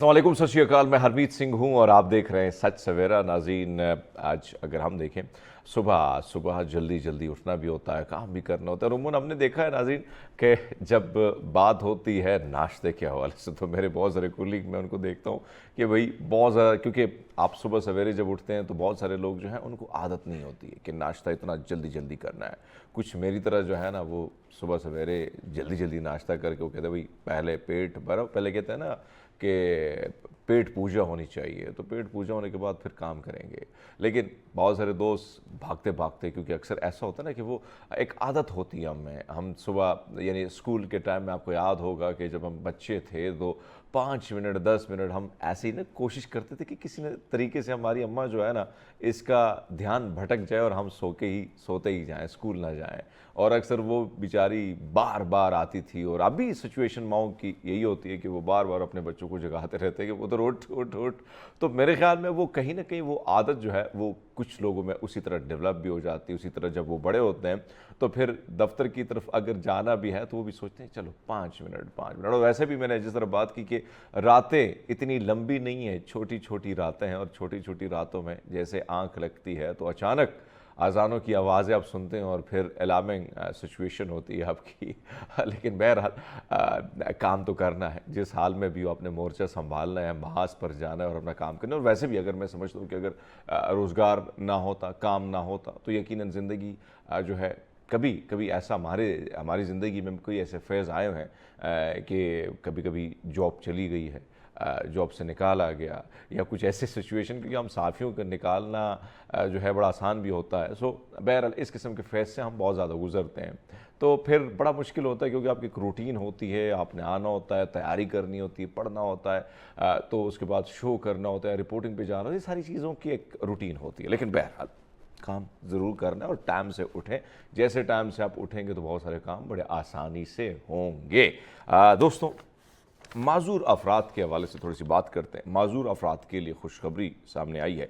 السلام علیکم، ست شری اکال۔ میں ہرمیت سنگھ ہوں اور آپ دیکھ رہے ہیں سچ سویرا۔ ناظرین، آج اگر ہم دیکھیں صبح جلدی اٹھنا بھی ہوتا ہے، کام بھی کرنا ہوتا ہے۔ عموماً ہم نے دیکھا ہے ناظرین کہ جب بات ہوتی ہے ناشتے کے حوالے سے تو میرے بہت سارے کولیگ، میں ان کو دیکھتا ہوں کہ بھئی بہت زیادہ، کیونکہ آپ صبح سویرے جب اٹھتے ہیں تو بہت سارے لوگ جو ہیں ان کو عادت نہیں ہوتی ہے کہ ناشتہ اتنا جلدی کرنا ہے۔ کچھ میری طرح جو ہے نا، وہ صبح سویرے جلدی ناشتہ کر کے وہ کہتے ہیں بھئی پہلے پیٹ بھرو، پہلے کہتے ہیں نا کہ پیٹ پوجا ہونی چاہیے، تو پیٹ پوجا ہونے کے بعد پھر کام کریں گے۔ لیکن بہت سارے دوست بھاگتے، کیونکہ اکثر ایسا ہوتا ہے نا کہ وہ ایک عادت ہوتی ہے ہم صبح، یعنی اسکول کے ٹائم میں آپ کو یاد ہوگا کہ جب ہم بچے تھے تو 5 منٹ 10 منٹ ہم ایسے ہی نا کوشش کرتے تھے کہ کسی طریقے سے ہماری اماں جو ہے نا اس کا دھیان بھٹک جائے اور ہم سوتے ہی جائیں، اسکول نہ جائیں۔ اور اکثر وہ بیچاری بار آتی تھی، اور اب بھی سچویشن ماؤں کی یہی ہوتی ہے کہ وہ بار اپنے بچوں کو جگاتے رہتے ہیں کہ ادھر اٹھ۔ تو میرے خیال میں وہ کہیں نہ کہیں وہ عادت جو ہے وہ کچھ لوگوں میں اسی طرح ڈیولپ بھی ہو جاتی ہے۔ اسی طرح جب وہ بڑے ہوتے ہیں تو پھر دفتر کی طرف اگر جانا بھی ہے تو وہ بھی سوچتے ہیں چلو 5 منٹ۔ اور ویسے بھی میں نے جس طرح بات کی کہ راتیں اتنی لمبی نہیں ہیں، چھوٹی راتیں ہیں، اور چھوٹی راتوں میں جیسے آنکھ لگتی ہے تو اچانک اذانوں کی آوازیں آپ سنتے ہیں اور پھر الارمنگ سچویشن ہوتی ہے آپ کی۔ لیکن بہرحال کام تو کرنا ہے، جس حال میں بھی ہو اپنے مورچہ سنبھالنا ہے، محاذ پر جانا ہے اور اپنا کام کرنا ہے۔ اور ویسے بھی اگر میں سمجھتا ہوں کہ اگر روزگار نہ ہوتا، کام نہ ہوتا تو یقیناً زندگی جو ہے کبھی ایسا ہماری زندگی میں کوئی ایسے فیز آئے ہیں کہ کبھی جاب چلی گئی ہے، جاب سے نکالا گیا، یا کچھ ایسے سچویشن، کیونکہ ہم صحافیوں کا نکالنا جو ہے بڑا آسان بھی ہوتا ہے۔ بہرحال اس قسم کے فیز سے ہم بہت زیادہ گزرتے ہیں، تو پھر بڑا مشکل ہوتا ہے، کیونکہ آپ کی ایک روٹین ہوتی ہے، آپ نے آنا ہوتا ہے، تیاری کرنی ہوتی ہے، پڑھنا ہوتا ہے، تو اس کے بعد شو کرنا ہوتا ہے، رپورٹنگ پہ جانا ہوتا ہے، یہ ساری چیزوں کی ایک روٹین ہوتی ہے۔ لیکن بہرحال کام ضرور کرنا ہے اور ٹائم سے اٹھیں۔ جیسے ٹائم سے آپ اٹھیں گے تو بہت سارے کام بڑے آسانی سے ہوں گے۔ دوستوں، معذور افراد کے حوالے سے تھوڑی سی بات کرتے ہیں۔ معذور افراد کے لیے خوشخبری سامنے آئی ہے۔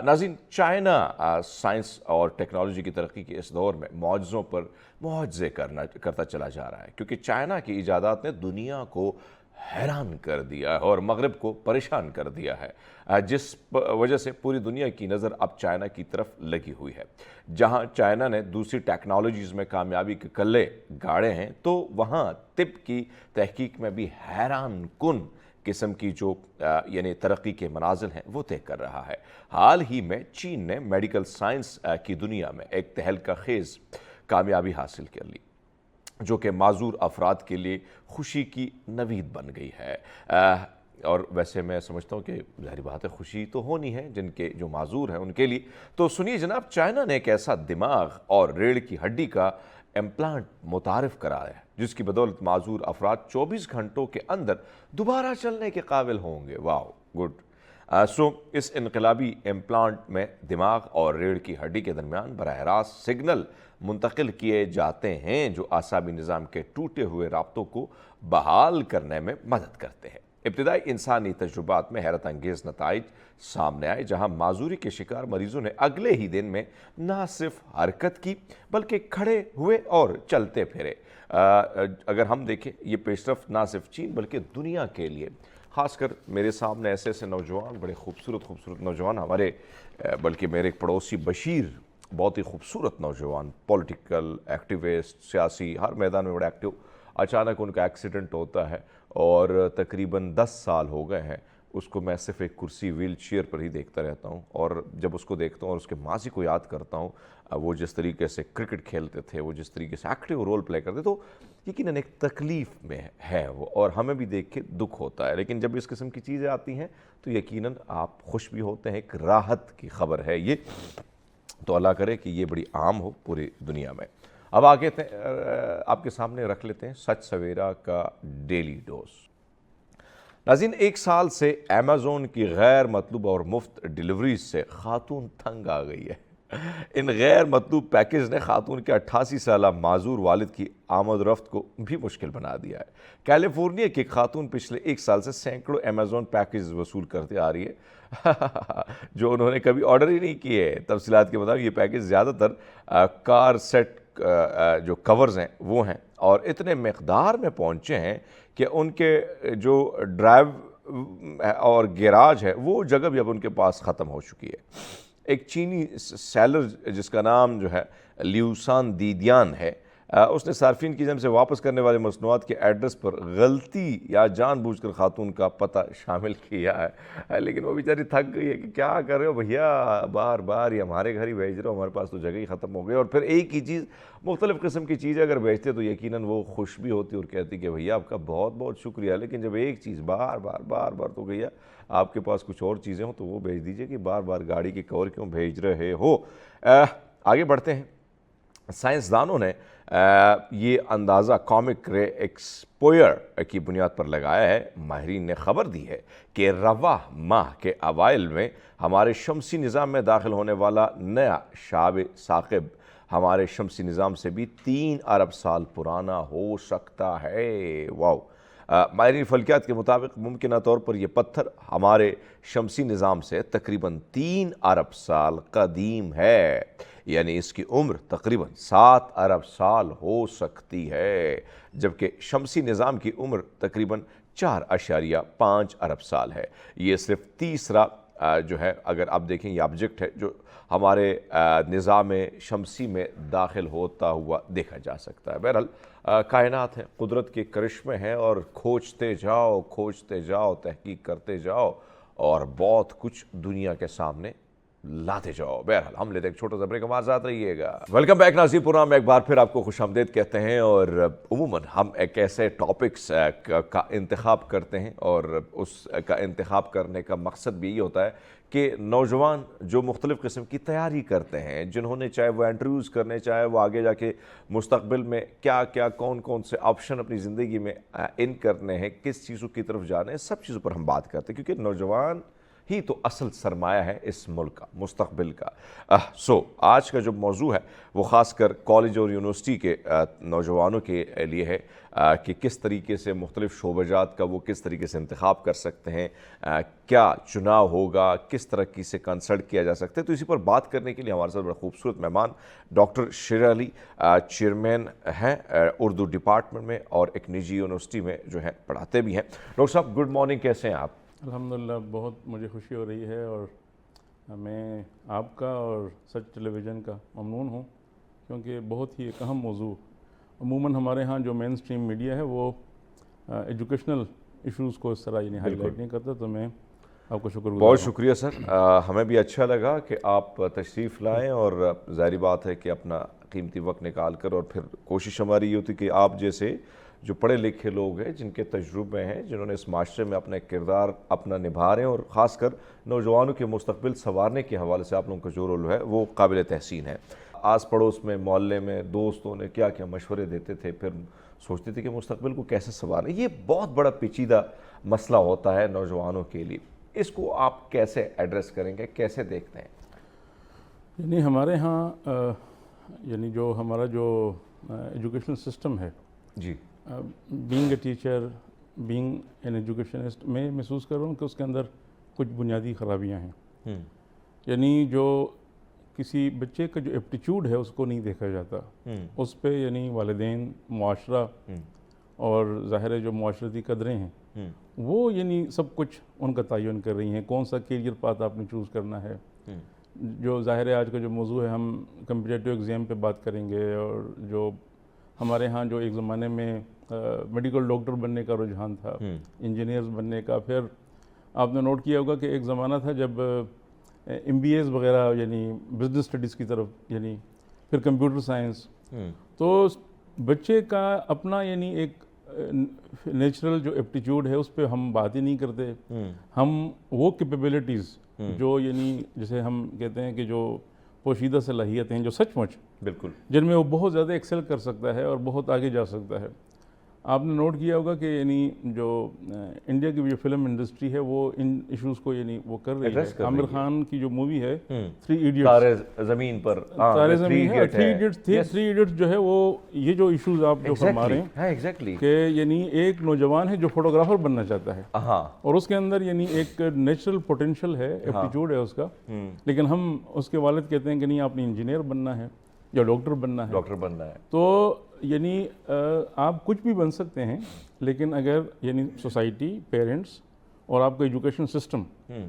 ناظرین، چائنا سائنس اور ٹیکنالوجی کی ترقی کے اس دور میں معجزوں پر معجزے کرتا چلا جا رہا ہے، کیونکہ چائنا کی ایجادات نے دنیا کو حیران کر دیا ہے اور مغرب کو پریشان کر دیا ہے، جس وجہ سے پوری دنیا کی نظر اب چائنا کی طرف لگی ہوئی ہے۔ جہاں چائنا نے دوسری ٹیکنالوجیز میں کامیابی کے کلے گاڑے ہیں، تو وہاں طب کی تحقیق میں بھی حیران کن قسم کی جو یعنی ترقی کے منازل ہیں وہ طے کر رہا ہے۔ حال ہی میں چین نے میڈیکل سائنس کی دنیا میں ایک تہلکہ خیز کامیابی حاصل کر لی، جو کہ معذور افراد کے لیے خوشی کی نوید بن گئی ہے۔ اور ویسے میں سمجھتا ہوں کہ ظاہری بات ہے، خوشی تو ہونی ہے جو معذور ہیں ان کے لیے۔ تو سنیے جناب، چائنا نے ایک ایسا دماغ اور ریڑھ کی ہڈی کا امپلانٹ متعارف کرایا ہے جس کی بدولت معذور افراد 24 گھنٹوں کے اندر دوبارہ چلنے کے قابل ہوں گے۔ واو، گڈ۔ اس انقلابی امپلانٹ میں دماغ اور ریڑھ کی ہڈی کے درمیان براہ راست سگنل منتقل کیے جاتے ہیں جو اعصابی نظام کے ٹوٹے ہوئے رابطوں کو بحال کرنے میں مدد کرتے ہیں۔ ابتدائی انسانی تجربات میں حیرت انگیز نتائج سامنے آئے، جہاں معذوری کے شکار مریضوں نے اگلے ہی دن میں نہ صرف حرکت کی بلکہ کھڑے ہوئے اور چلتے پھرے۔ اگر ہم دیکھیں، یہ پیش رفت نہ صرف چین بلکہ دنیا کے لیے، خاص کر میرے سامنے ایسے نوجوان، بڑے خوبصورت نوجوان ہمارے، بلکہ میرے ایک پڑوسی بشیر، بہت ہی خوبصورت نوجوان، پولیٹیکل ایکٹیوسٹ، سیاسی، ہر میدان میں بڑے ایکٹیو، اچانک ان کا ایکسیڈنٹ ہوتا ہے اور تقریباً 10 سال ہو گئے ہیں اس کو میں صرف ایک کرسی ویل چیئر پر ہی دیکھتا رہتا ہوں۔ اور جب اس کو دیکھتا ہوں اور اس کے ماضی کو یاد کرتا ہوں، وہ جس طریقے سے کرکٹ کھیلتے تھے، وہ جس طریقے سے ایکٹیو رول پلے کرتے، تو یقیناً ایک تکلیف میں ہے وہ، اور ہمیں بھی دیکھ کے دکھ ہوتا ہے۔ لیکن جب اس قسم کی چیزیں آتی ہیں تو یقیناً آپ خوش بھی ہوتے ہیں، ایک راحت کی خبر ہے یہ، تو اللہ کرے کہ یہ بڑی عام ہو پوری دنیا میں۔ اب آگے آپ کے سامنے رکھ لیتے ہیں سچ سویرا کا ڈیلی ڈوز۔ ناظرین، 1 سال سے ایمیزون کی غیر مطلوب اور مفت ڈیلیوریز سے خاتون تنگ آ گئی ہے۔ ان غیر مطلوب پیکج نے خاتون کے 88 سالہ معذور والد کی آمد و رفت کو بھی مشکل بنا دیا ہے۔ کیلیفورنیا کی ایک خاتون پچھلے 1 سال سے سینکڑوں ایمیزون پیکج وصول کرتے آ رہی ہے جو انہوں نے کبھی آرڈر ہی نہیں کیے۔ تفصیلات کے مطابق یہ پیکج زیادہ تر کار سیٹ جو کورز ہیں وہ ہیں، اور اتنے مقدار میں پہنچے ہیں کہ ان کے جو ڈرائیو اور گیراج ہے وہ جگہ بھی اب ان کے پاس ختم ہو چکی ہے۔ ایک چینی سیلر جس کا نام جو ہے لیوسان دیدیان ہے، اس نے صارفین کی جانب سے واپس کرنے والے مصنوعات کے ایڈریس پر غلطی یا جان بوجھ کر خاتون کا پتہ شامل کیا ہے، لیکن وہ بیچاری تھک گئی ہے کہ کیا کر رہے ہو بھیا، بار بار یہ ہمارے گھر ہی بھیج رہے ہو، ہمارے پاس تو جگہ ہی ختم ہو گئی۔ اور پھر ایک ہی چیز مختلف قسم کی چیزیں اگر بھیجتے تو یقیناً وہ خوش بھی ہوتی اور کہتی کہ بھیا آپ کا بہت بہت شکریہ، لیکن جب ایک چیز بار بار تو بھیا آپ کے پاس کچھ اور چیزیں ہوں تو وہ بھیج دیجئے کہ بار بار گاڑی کے کور کیوں بھیج رہے ہو۔ آگے بڑھتے ہیں۔ سائنسدانوں نے یہ اندازہ کامک رے ایکسپوئر کی بنیاد پر لگایا ہے۔ ماہرین نے خبر دی ہے کہ رواہ ماہ کے اوائل میں ہمارے شمسی نظام میں داخل ہونے والا نیا شہاب ثاقب ہمارے شمسی نظام سے بھی 3 ارب سال پرانا ہو سکتا ہے۔ واو! ماہرین فلکیات کے مطابق ممکنہ طور پر یہ پتھر ہمارے شمسی نظام سے تقریباً 3 ارب سال قدیم ہے، یعنی اس کی عمر تقریباً 7 ارب سال ہو سکتی ہے، جبکہ شمسی نظام کی عمر تقریباً 4.5 ارب سال ہے۔ یہ صرف تیسرا جو ہے اگر آپ دیکھیں یہ آبجیکٹ ہے جو ہمارے نظام شمسی میں داخل ہوتا ہوا دیکھا جا سکتا ہے۔ بہرحال کائنات ہے، قدرت کے کرشمے ہیں، اور کھوجتے جاؤ، تحقیق کرتے جاؤ اور بہت کچھ دنیا کے سامنے لاتے جاؤ۔ بہرحال ہم لیتے ایک چھوٹا سا بریک، ہمارے ساتھ رہیے گا۔ ویلکم بیک ناظرین، پروگرام میں ایک بار پھر آپ کو خوش آمدید کہتے ہیں، اور عموماً ہم ایک ایسے ٹاپکس کا انتخاب کرتے ہیں، اور اس کا انتخاب کرنے کا مقصد بھی یہ ہوتا ہے کہ نوجوان جو مختلف قسم کی تیاری کرتے ہیں، جنہوں نے چاہے وہ انٹرویوز کرنے، چاہے وہ آگے جا کے مستقبل میں کیا کون سے آپشن اپنی زندگی میں ان کرنے ہیں، کس چیزوں کی طرف جانے ہیں، سب چیزوں پر ہم بات کرتے ہیں، کیونکہ نوجوان ہی تو اصل سرمایہ ہے اس ملک کا، مستقبل کا۔ آج کا جو موضوع ہے وہ خاص کر کالج اور یونیورسٹی کے نوجوانوں کے لیے ہے کہ کس طریقے سے مختلف شعبہ جات کا وہ کس طریقے سے انتخاب کر سکتے ہیں، کیا چناؤ ہوگا، کس طرح سے کنسلٹ کیا جا سکتا ہے۔ تو اسی پر بات کرنے کے لیے ہمارے ساتھ بڑا خوبصورت مہمان ڈاکٹر شیر علی چیئرمین ہیں اردو ڈپارٹمنٹ میں، اور ایک نجی یونیورسٹی میں جو ہے پڑھاتے بھی ہیں۔ ڈاکٹر صاحب گڈ مارننگ، کیسے ہیں آپ؟ الحمدللہ، بہت مجھے خوشی ہو رہی ہے، اور میں آپ کا اور سچ ٹیلی ویژن کا ممنون ہوں، کیونکہ بہت ہی ایک اہم موضوع، عموماً ہمارے ہاں جو مین سٹریم میڈیا ہے وہ ایجوکیشنل ایشوز کو اس طرح ہائی لائٹ نہیں کرتا، تو میں آپ کو شکر گزار ہوں۔ بہت شکریہ سر، ہمیں بھی اچھا لگا کہ آپ تشریف لائیں، اور ظاہری بات ہے کہ اپنا قیمتی وقت نکال کر، اور پھر کوشش ہماری یہ ہوتی کہ آپ جیسے جو پڑھے لکھے لوگ ہیں، جن کے تجربے ہیں، جنہوں نے اس معاشرے میں اپنا کردار اپنا نبھا رہے ہیں، اور خاص کر نوجوانوں کے مستقبل سنوارنے کے حوالے سے آپ لوگوں کا جو رول ہے وہ قابل تحسین ہے۔ آس پڑوس میں، محلے میں دوستوں نے کیا مشورے دیتے تھے، پھر سوچتے تھے کہ مستقبل کو کیسے سنواریں۔ یہ بہت بڑا پیچیدہ مسئلہ ہوتا ہے نوجوانوں کے لیے، اس کو آپ کیسے ایڈریس کریں گے، کیسے دیکھتے ہیں؟ یعنی ہمارے ہاں یعنی جو ہمارا جو ایجوکیشنل سسٹم ہے، جی، being a teacher, being an educationist, میں محسوس کر رہا ہوں کہ اس کے اندر کچھ بنیادی خرابیاں ہیں۔ یعنی جو کسی بچے کا جو ایپٹیچیوڈ ہے اس کو نہیں دیکھا جاتا، اس پہ یعنی والدین، معاشرہ اور ظاہر ہے جو معاشرتی قدریں ہیں وہ یعنی سب کچھ ان کا تعین کر رہی ہیں، کون سا کیریئر پاتھ آپ نے چوز کرنا ہے۔ جو ظاہر ہے آج کا جو موضوع ہے، ہم کمپٹیٹیو ایگزام پہ بات کریں گے، اور جو ہمارے ہاں جو ایک زمانے میں میڈیکل ڈاکٹر بننے کا رجحان تھا، انجینئرز بننے کا، پھر آپ نے نوٹ کیا ہوگا کہ ایک زمانہ تھا جب MBAs وغیرہ یعنی بزنس اسٹڈیز کی طرف، یعنی پھر کمپیوٹر سائنس۔ تو بچے کا اپنا یعنی ایک نیچرل جو ایپٹیچیوڈ ہے اس پہ ہم بات ہی نہیں کرتے، ہم وہ کیپیبلٹیز جو یعنی جسے ہم کہتے ہیں کہ جو پوشیدہ صلاحیتیں ہیں، جو سچ مچ بالکل جن میں وہ بہت زیادہ ایکسل کر سکتا ہے اور بہت آگے جا سکتا ہے۔ آپ نے نوٹ کیا ہوگا کہ یعنی جو انڈیا کی جو فلم انڈسٹری ہے وہ ان ایشوز کو یعنی وہ کر رہی ہے۔ عامر خان کی جو مووی ہے 3 ایڈیٹس، تارے زمین پر، تارے زمین ہے، 3 ایڈیٹس جو ہے وہ یہ جو ایشوز آپ جو فرما رہے ہیں کہ یعنی ایک نوجوان ہے جو فوٹوگرافر بننا چاہتا ہے، اور اس کے اندر یعنی ایک نیچرل پوٹینشل ہے، ایپٹیچیوڈ ہے اس کا، لیکن ہم اس کے والد کہتے ہیں کہ نہیں، آپ نے انجینئر بننا ہے یا ڈاکٹر بننا ہے۔ تو یعنی آپ کچھ بھی بن سکتے ہیں، لیکن اگر یعنی سوسائٹی، پیرنٹس اور آپ کا ایجوکیشن سسٹم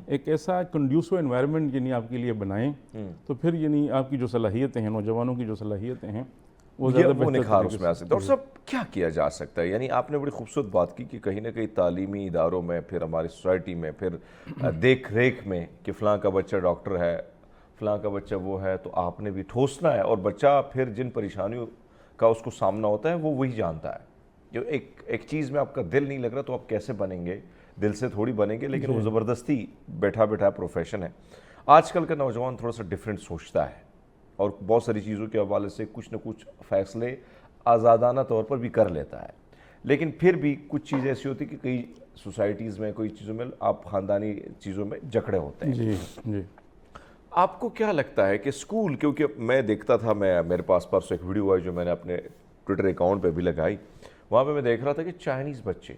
ایک ایسا کنڈیوسو انوائرمنٹ یعنی آپ کے لیے بنائیں تو پھر یعنی آپ کی جو صلاحیتیں ہیں، نوجوانوں کی جو صلاحیتیں ہیں وہ زیادہ بہتر نکھار اس میں آ سکتا ہے۔ اور صاحب کیا کیا جا سکتا ہے؟ یعنی آپ نے بڑی خوبصورت بات کی کہ کہیں نہ کہیں تعلیمی اداروں میں، پھر ہماری سوسائٹی میں، پھر دیکھ ریکھ میں کہ فلاں کا بچہ ڈاکٹر ہے، فلاں کا بچہ وہ ہے، تو آپ نے بھی ٹھوسنا ہے، اور بچہ پھر جن پریشانیوں کا اس کو سامنا ہوتا ہے وہ وہی جانتا ہے۔ جو ایک چیز میں آپ کا دل نہیں لگ رہا تو آپ کیسے بنیں گے؟ دل سے تھوڑی بنیں گے، لیکن وہ زبردستی بیٹھا پروفیشن ہے۔ آج کل کا نوجوان تھوڑا سا ڈیفرنٹ سوچتا ہے اور بہت ساری چیزوں کے حوالے سے کچھ نہ کچھ فیصلے آزادانہ طور پر بھی کر لیتا ہے، لیکن پھر بھی کچھ چیزیں ایسی ہوتی کہ کئی سوسائٹیز میں، کوئی چیزوں میں آپ خاندانی چیزوں میں جکڑے ہوتے ہیں۔ جی جی آپ کو کیا لگتا ہے کہ اسکول، کیونکہ میں دیکھتا تھا، میرے پاس پرسوں ایک ویڈیو آئی جو میں نے اپنے ٹویٹر اکاؤنٹ پہ بھی لگائی، وہاں پہ میں دیکھ رہا تھا کہ چائنیز بچے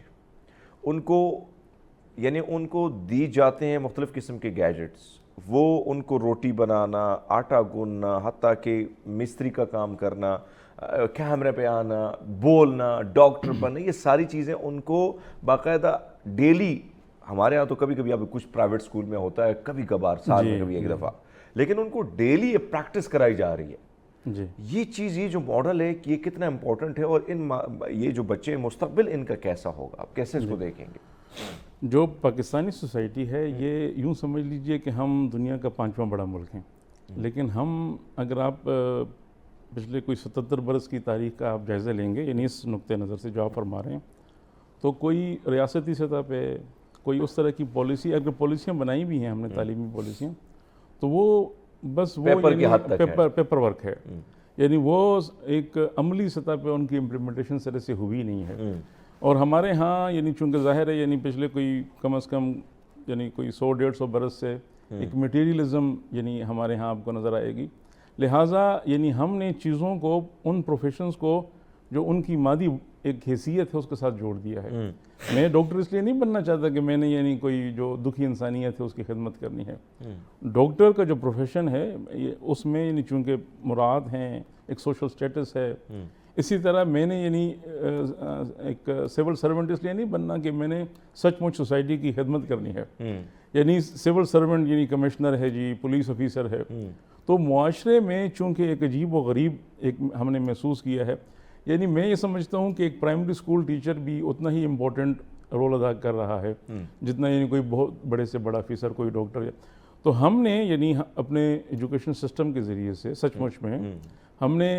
ان کو دی جاتے ہیں مختلف قسم کے گیجٹس، وہ ان کو روٹی بنانا، آٹا گوننا، حتیٰ کہ مستری کا کام کرنا، کیمرے پہ آنا، بولنا، ڈاکٹر بننا، یہ ساری چیزیں ان کو باقاعدہ ڈیلی، ہمارے ہاں تو کبھی کبھی اب کچھ پرائیویٹ اسکول میں ہوتا ہے، کبھی کبھار سال میں کبھی ایک دفعہ، لیکن ان کو ڈیلی یہ پریکٹس کرائی جا رہی ہے۔ جی یہ چیز، یہ جو ماڈل ہے کہ یہ کتنا امپورٹنٹ ہے، اور یہ جو بچے مستقبل ان کا کیسا ہوگا، آپ کیسے اس کو دیکھیں گے؟ جو پاکستانی سوسائٹی ہے یہ یوں سمجھ لیجئے کہ ہم دنیا کا 5واں بڑا ملک ہیں، لیکن ہم، اگر آپ پچھلے کوئی 77 برس کی تاریخ کا آپ جائزہ لیں گے، یعنی اس نقطۂ نظر سے جو آپ فرما رہے ہیں، تو کوئی ریاستی سطح پہ کوئی اس طرح کی پالیسی، اگر پالیسیاں بنائی بھی ہیں ہم نے تعلیمی پالیسیاں، تو وہ بس وہ پیپر ورک ہے، یعنی وہ ایک عملی سطح پہ ان کی امپلیمنٹیشن طرح سے ہوئی نہیں ہے۔ اور ہمارے ہاں یعنی چونکہ ظاہر ہے یعنی پچھلے کوئی کم از کم یعنی کوئی 100-150 برس سے ایک میٹیریلزم یعنی ہمارے ہاں آپ کو نظر آئے گی، لہٰذا یعنی ہم نے چیزوں کو، ان پروفیشنز کو جو ان کی مادی ایک حیثیت ہے اس کے ساتھ جوڑ دیا ہے۔ میں ڈاکٹر اس لیے نہیں بننا چاہتا کہ میں نے یعنی کوئی جو دکھی انسانیت ہے اس کی خدمت کرنی ہے۔ ڈاکٹر کا جو پروفیشن ہے اس میں یعنی چونکہ مراد ہیں، ایک سوشل سٹیٹس ہے، اسی طرح میں نے یعنی ایک سول سرونٹ اس لیے نہیں بننا کہ میں نے سچ مچ سوسائٹی کی خدمت کرنی ہے، یعنی سول سرونٹ یعنی کمشنر ہے جی، پولیس آفیسر ہے، تو معاشرے میں چونکہ ایک عجیب و غریب ایک ہم نے محسوس کیا ہے، یعنی میں یہ سمجھتا ہوں کہ ایک پرائمری اسکول ٹیچر بھی اتنا ہی امپورٹنٹ رول ادا کر رہا ہے جتنا یعنی کوئی بہت بڑے سے بڑا آفیسر، کوئی ڈاکٹر۔ تو ہم نے یعنی اپنے ایجوکیشن سسٹم کے ذریعے سے سچ مچ میں ہم نے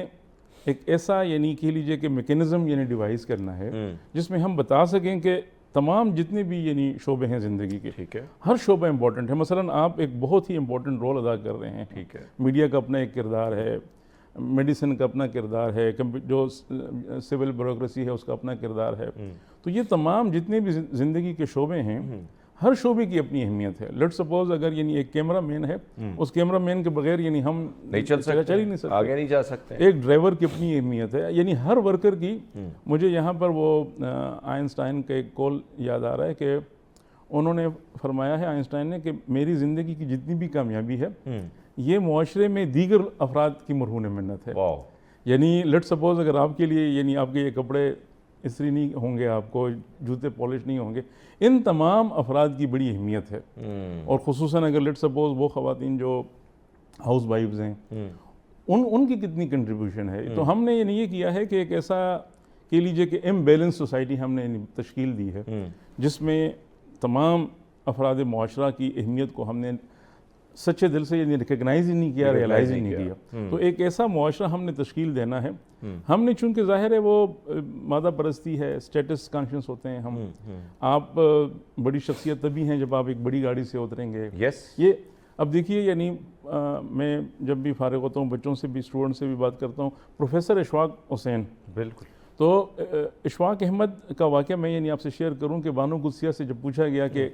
ایک ایسا یعنی کہہ لیجئے کہ میکینزم یعنی ڈیوائز کرنا ہے جس میں ہم بتا سکیں کہ تمام جتنے بھی یعنی شعبے ہیں زندگی کے، ہر شعبہ امپورٹنٹ ہے۔ مثلا آپ ایک بہت ہی امپورٹنٹ رول ادا کر رہے ہیں، میڈیا کا اپنا ایک کردار ہے، میڈیسن کا اپنا کردار ہے، جو سول بیوروکریسی ہے اس کا اپنا کردار ہے، تو یہ تمام جتنے بھی زندگی کے شعبے ہیں، ہر شعبے کی اپنی اہمیت ہے۔ لیٹ سپوز اگر یعنی ایک کیمرہ مین ہے، اس کیمرہ مین کے بغیر یعنی ہم چل ہی نہیں سکتے، آگے نہیں جا سکتے۔ ایک ڈرائیور کی اپنی اہمیت ہے، یعنی ہر ورکر کی۔ مجھے یہاں پر وہ آئنسٹائن کا ایک قول یاد آ رہا ہے کہ انہوں نے فرمایا ہے، آئنسٹائن نے، کہ میری زندگی کی جتنی بھی کامیابی ہے یہ معاشرے میں دیگر افراد کی مرہون منت ہے۔ یعنی لیٹ سپوز اگر آپ کے لیے یعنی آپ کے یہ کپڑے استری نہیں ہوں گے، آپ کو جوتے پالش نہیں ہوں گے، ان تمام افراد کی بڑی اہمیت ہے۔ اور خصوصاً اگر لیٹ سپوز وہ خواتین جو ہاؤس وائفز ہیں، ان کی کتنی کنٹریبیوشن ہے۔ تو ہم نے یہ کیا ہے کہ ایک ایسا کہہ لیجئے کہ امبیلنس سوسائٹی ہم نے تشکیل دی ہے جس میں تمام افراد معاشرہ کی اہمیت کو ہم نے سچے دل سے یعنی ریکگنائز ہی نہیں کیا، ریئلائز ہی نہیں کیا۔ تو ایک ایسا معاشرہ ہم نے تشکیل دینا ہے۔ ہم نے چونکہ ظاہر ہے وہ مادہ پرستی ہے، اسٹیٹس کانشیس ہوتے ہیں ہم۔ آپ بڑی شخصیت تبھی ہیں جب آپ ایک بڑی گاڑی سے اتریں گے۔ یہ اب دیکھیے یعنی میں جب بھی فارغ ہوتا ہوں، بچوں سے بھی، اسٹوڈنٹ سے بھی بات کرتا ہوں، پروفیسر اشفاق حسین، بالکل، تو اشفاق احمد کا واقعہ میں یعنی آپ سے شیئر کروں کہ بانو قدسیہ سے جب پوچھا گیا کہ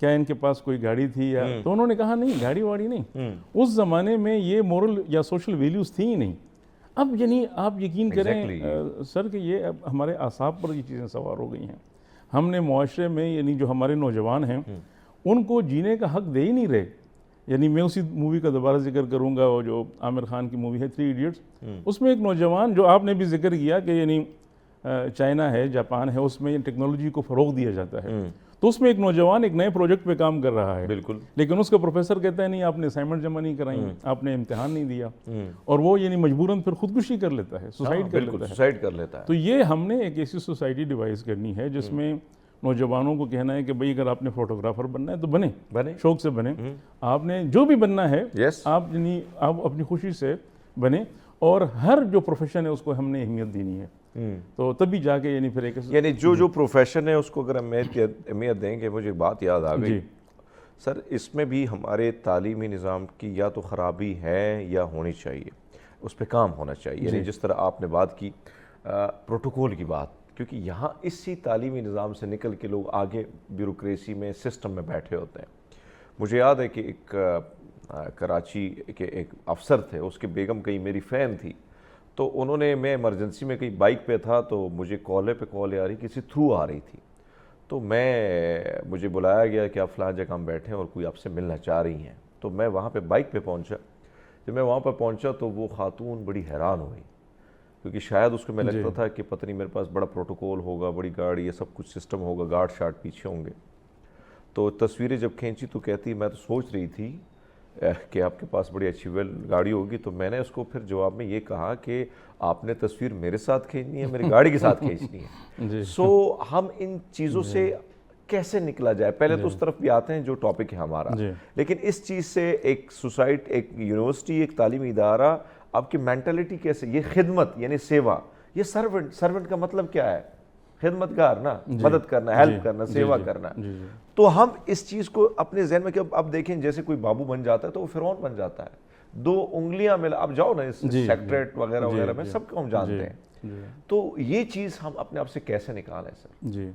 کیا ان کے پاس کوئی گاڑی تھی یا، تو انہوں نے کہا نہیں، گاڑی واڑی نہیں، اس زمانے میں یہ مورل یا سوشل ویلیوز تھیں ہی نہیں۔ اب یعنی آپ یقین کریں سر کہ یہ اب ہمارے اعصاب پر یہ چیزیں سوار ہو گئی ہیں۔ ہم نے معاشرے میں یعنی جو ہمارے نوجوان ہیں ان کو جینے کا حق دے ہی نہیں رہے۔ یعنی میں اسی مووی کا دوبارہ ذکر کروں گا، وہ جو عامر خان کی مووی ہے 3 ایڈیٹس، اس میں ایک نوجوان جو آپ نے بھی ذکر کیا کہ یعنی چائنا ہے، جاپان ہے، اس میں ٹیکنالوجی کو فروغ دیا جاتا ہے، تو اس میں ایک نوجوان ایک نئے پروجیکٹ پہ کام کر رہا ہے, بالکل, لیکن اس کا پروفیسر کہتا ہے نہیں آپ نے اسائنمنٹ جمع نہیں کرائی, آپ نے امتحان نہیں دیا, اور وہ یعنی مجبوراً پھر خودکشی کر لیتا ہے, سوسائڈ کر لیتا ہے. سوسائڈ کر لیتا ہے. تو یہ ہم نے ایک ایسی سوسائٹی ڈیوائز کرنی ہے جس میں نوجوانوں کو کہنا ہے کہ بھئی اگر آپ نے فوٹوگرافر بننا ہے تو بنے, شوق سے بنے, آپ نے جو بھی بننا ہے آپ یعنی آپ اپنی خوشی سے بنے, اور ہر جو پروفیشن ہے اس کو ہم نے اہمیت دینی ہے. تو تبھی جا کے یعنی پھر ایک یعنی جو پروفیشن ہے اس کو اگر ہم اہمیت دیں گے. مجھے بات یاد آ گئی سر, اس میں بھی ہمارے تعلیمی نظام کی یا تو خرابی ہے یا ہونی چاہیے, اس پہ کام ہونا چاہیے. یعنی جس طرح آپ نے بات کی پروٹوکول کی بات, کیونکہ یہاں اسی تعلیمی نظام سے نکل کے لوگ آگے بیوروکریسی میں سسٹم میں بیٹھے ہوتے ہیں. مجھے یاد ہے کہ ایک کراچی کے ایک افسر تھے, اس کے بیگم کہیں میری فین تھی, تو انہوں نے, میں ایمرجنسی میں کہیں بائک پہ تھا تو مجھے کال آ رہی, کسی تھرو آ رہی تھی, تو مجھے بلایا گیا کہ آپ فلاں جگہ ہم بیٹھے ہیں اور کوئی آپ سے ملنا چاہ رہی ہیں. تو میں وہاں پہ بائک پہ پہنچا. جب میں وہاں پہ پہنچا تو وہ خاتون بڑی حیران ہوئی, کیونکہ شاید اس کو میں لگتا تھا کہ پتہ نہیں میرے پاس بڑا پروٹوکول ہوگا, بڑی گاڑی, یہ سب کچھ سسٹم ہوگا, گارڈ شارٹ پیچھے ہوں گے. تو تصویریں جب کھینچی تو کہتی میں تو سوچ رہی تھی کہ آپ کے پاس بڑی اچھی گاڑی ہوگی. تو میں نے اس کو پھر جواب میں یہ کہا کہ آپ نے تصویر میرے ساتھ کھینچنی ہے, میری گاڑی کے ساتھ کھینچنی ہے. سو ہم ان چیزوں سے کیسے نکلا جائے, پہلے تو اس طرف بھی آتے ہیں جو ٹاپک ہے ہمارا, لیکن اس چیز سے ایک سوسائٹی, ایک یونیورسٹی, ایک تعلیمی ادارہ, آپ کی مینٹلٹی کیسے, یہ خدمت یعنی سیوا, یہ سرونٹ کا مطلب کیا ہے, خدمتگار نا, مدد کرنا, ہیلپ کرنا, سیوا کرنا. تو ہم اس چیز کو اپنے ذہن میں, کہ اب دیکھیں جیسے کوئی بابو بن جاتا ہے تو وہ فرعون بن جاتا ہے, 2 انگلیاں ملا, اب جاؤ نا اس سیکٹریٹ وغیرہ وغیرہ میں سب کو ہم جانتے ہیں. تو یہ چیز ہم اپنے آپ سے کیسے نکالیں سر؟ جی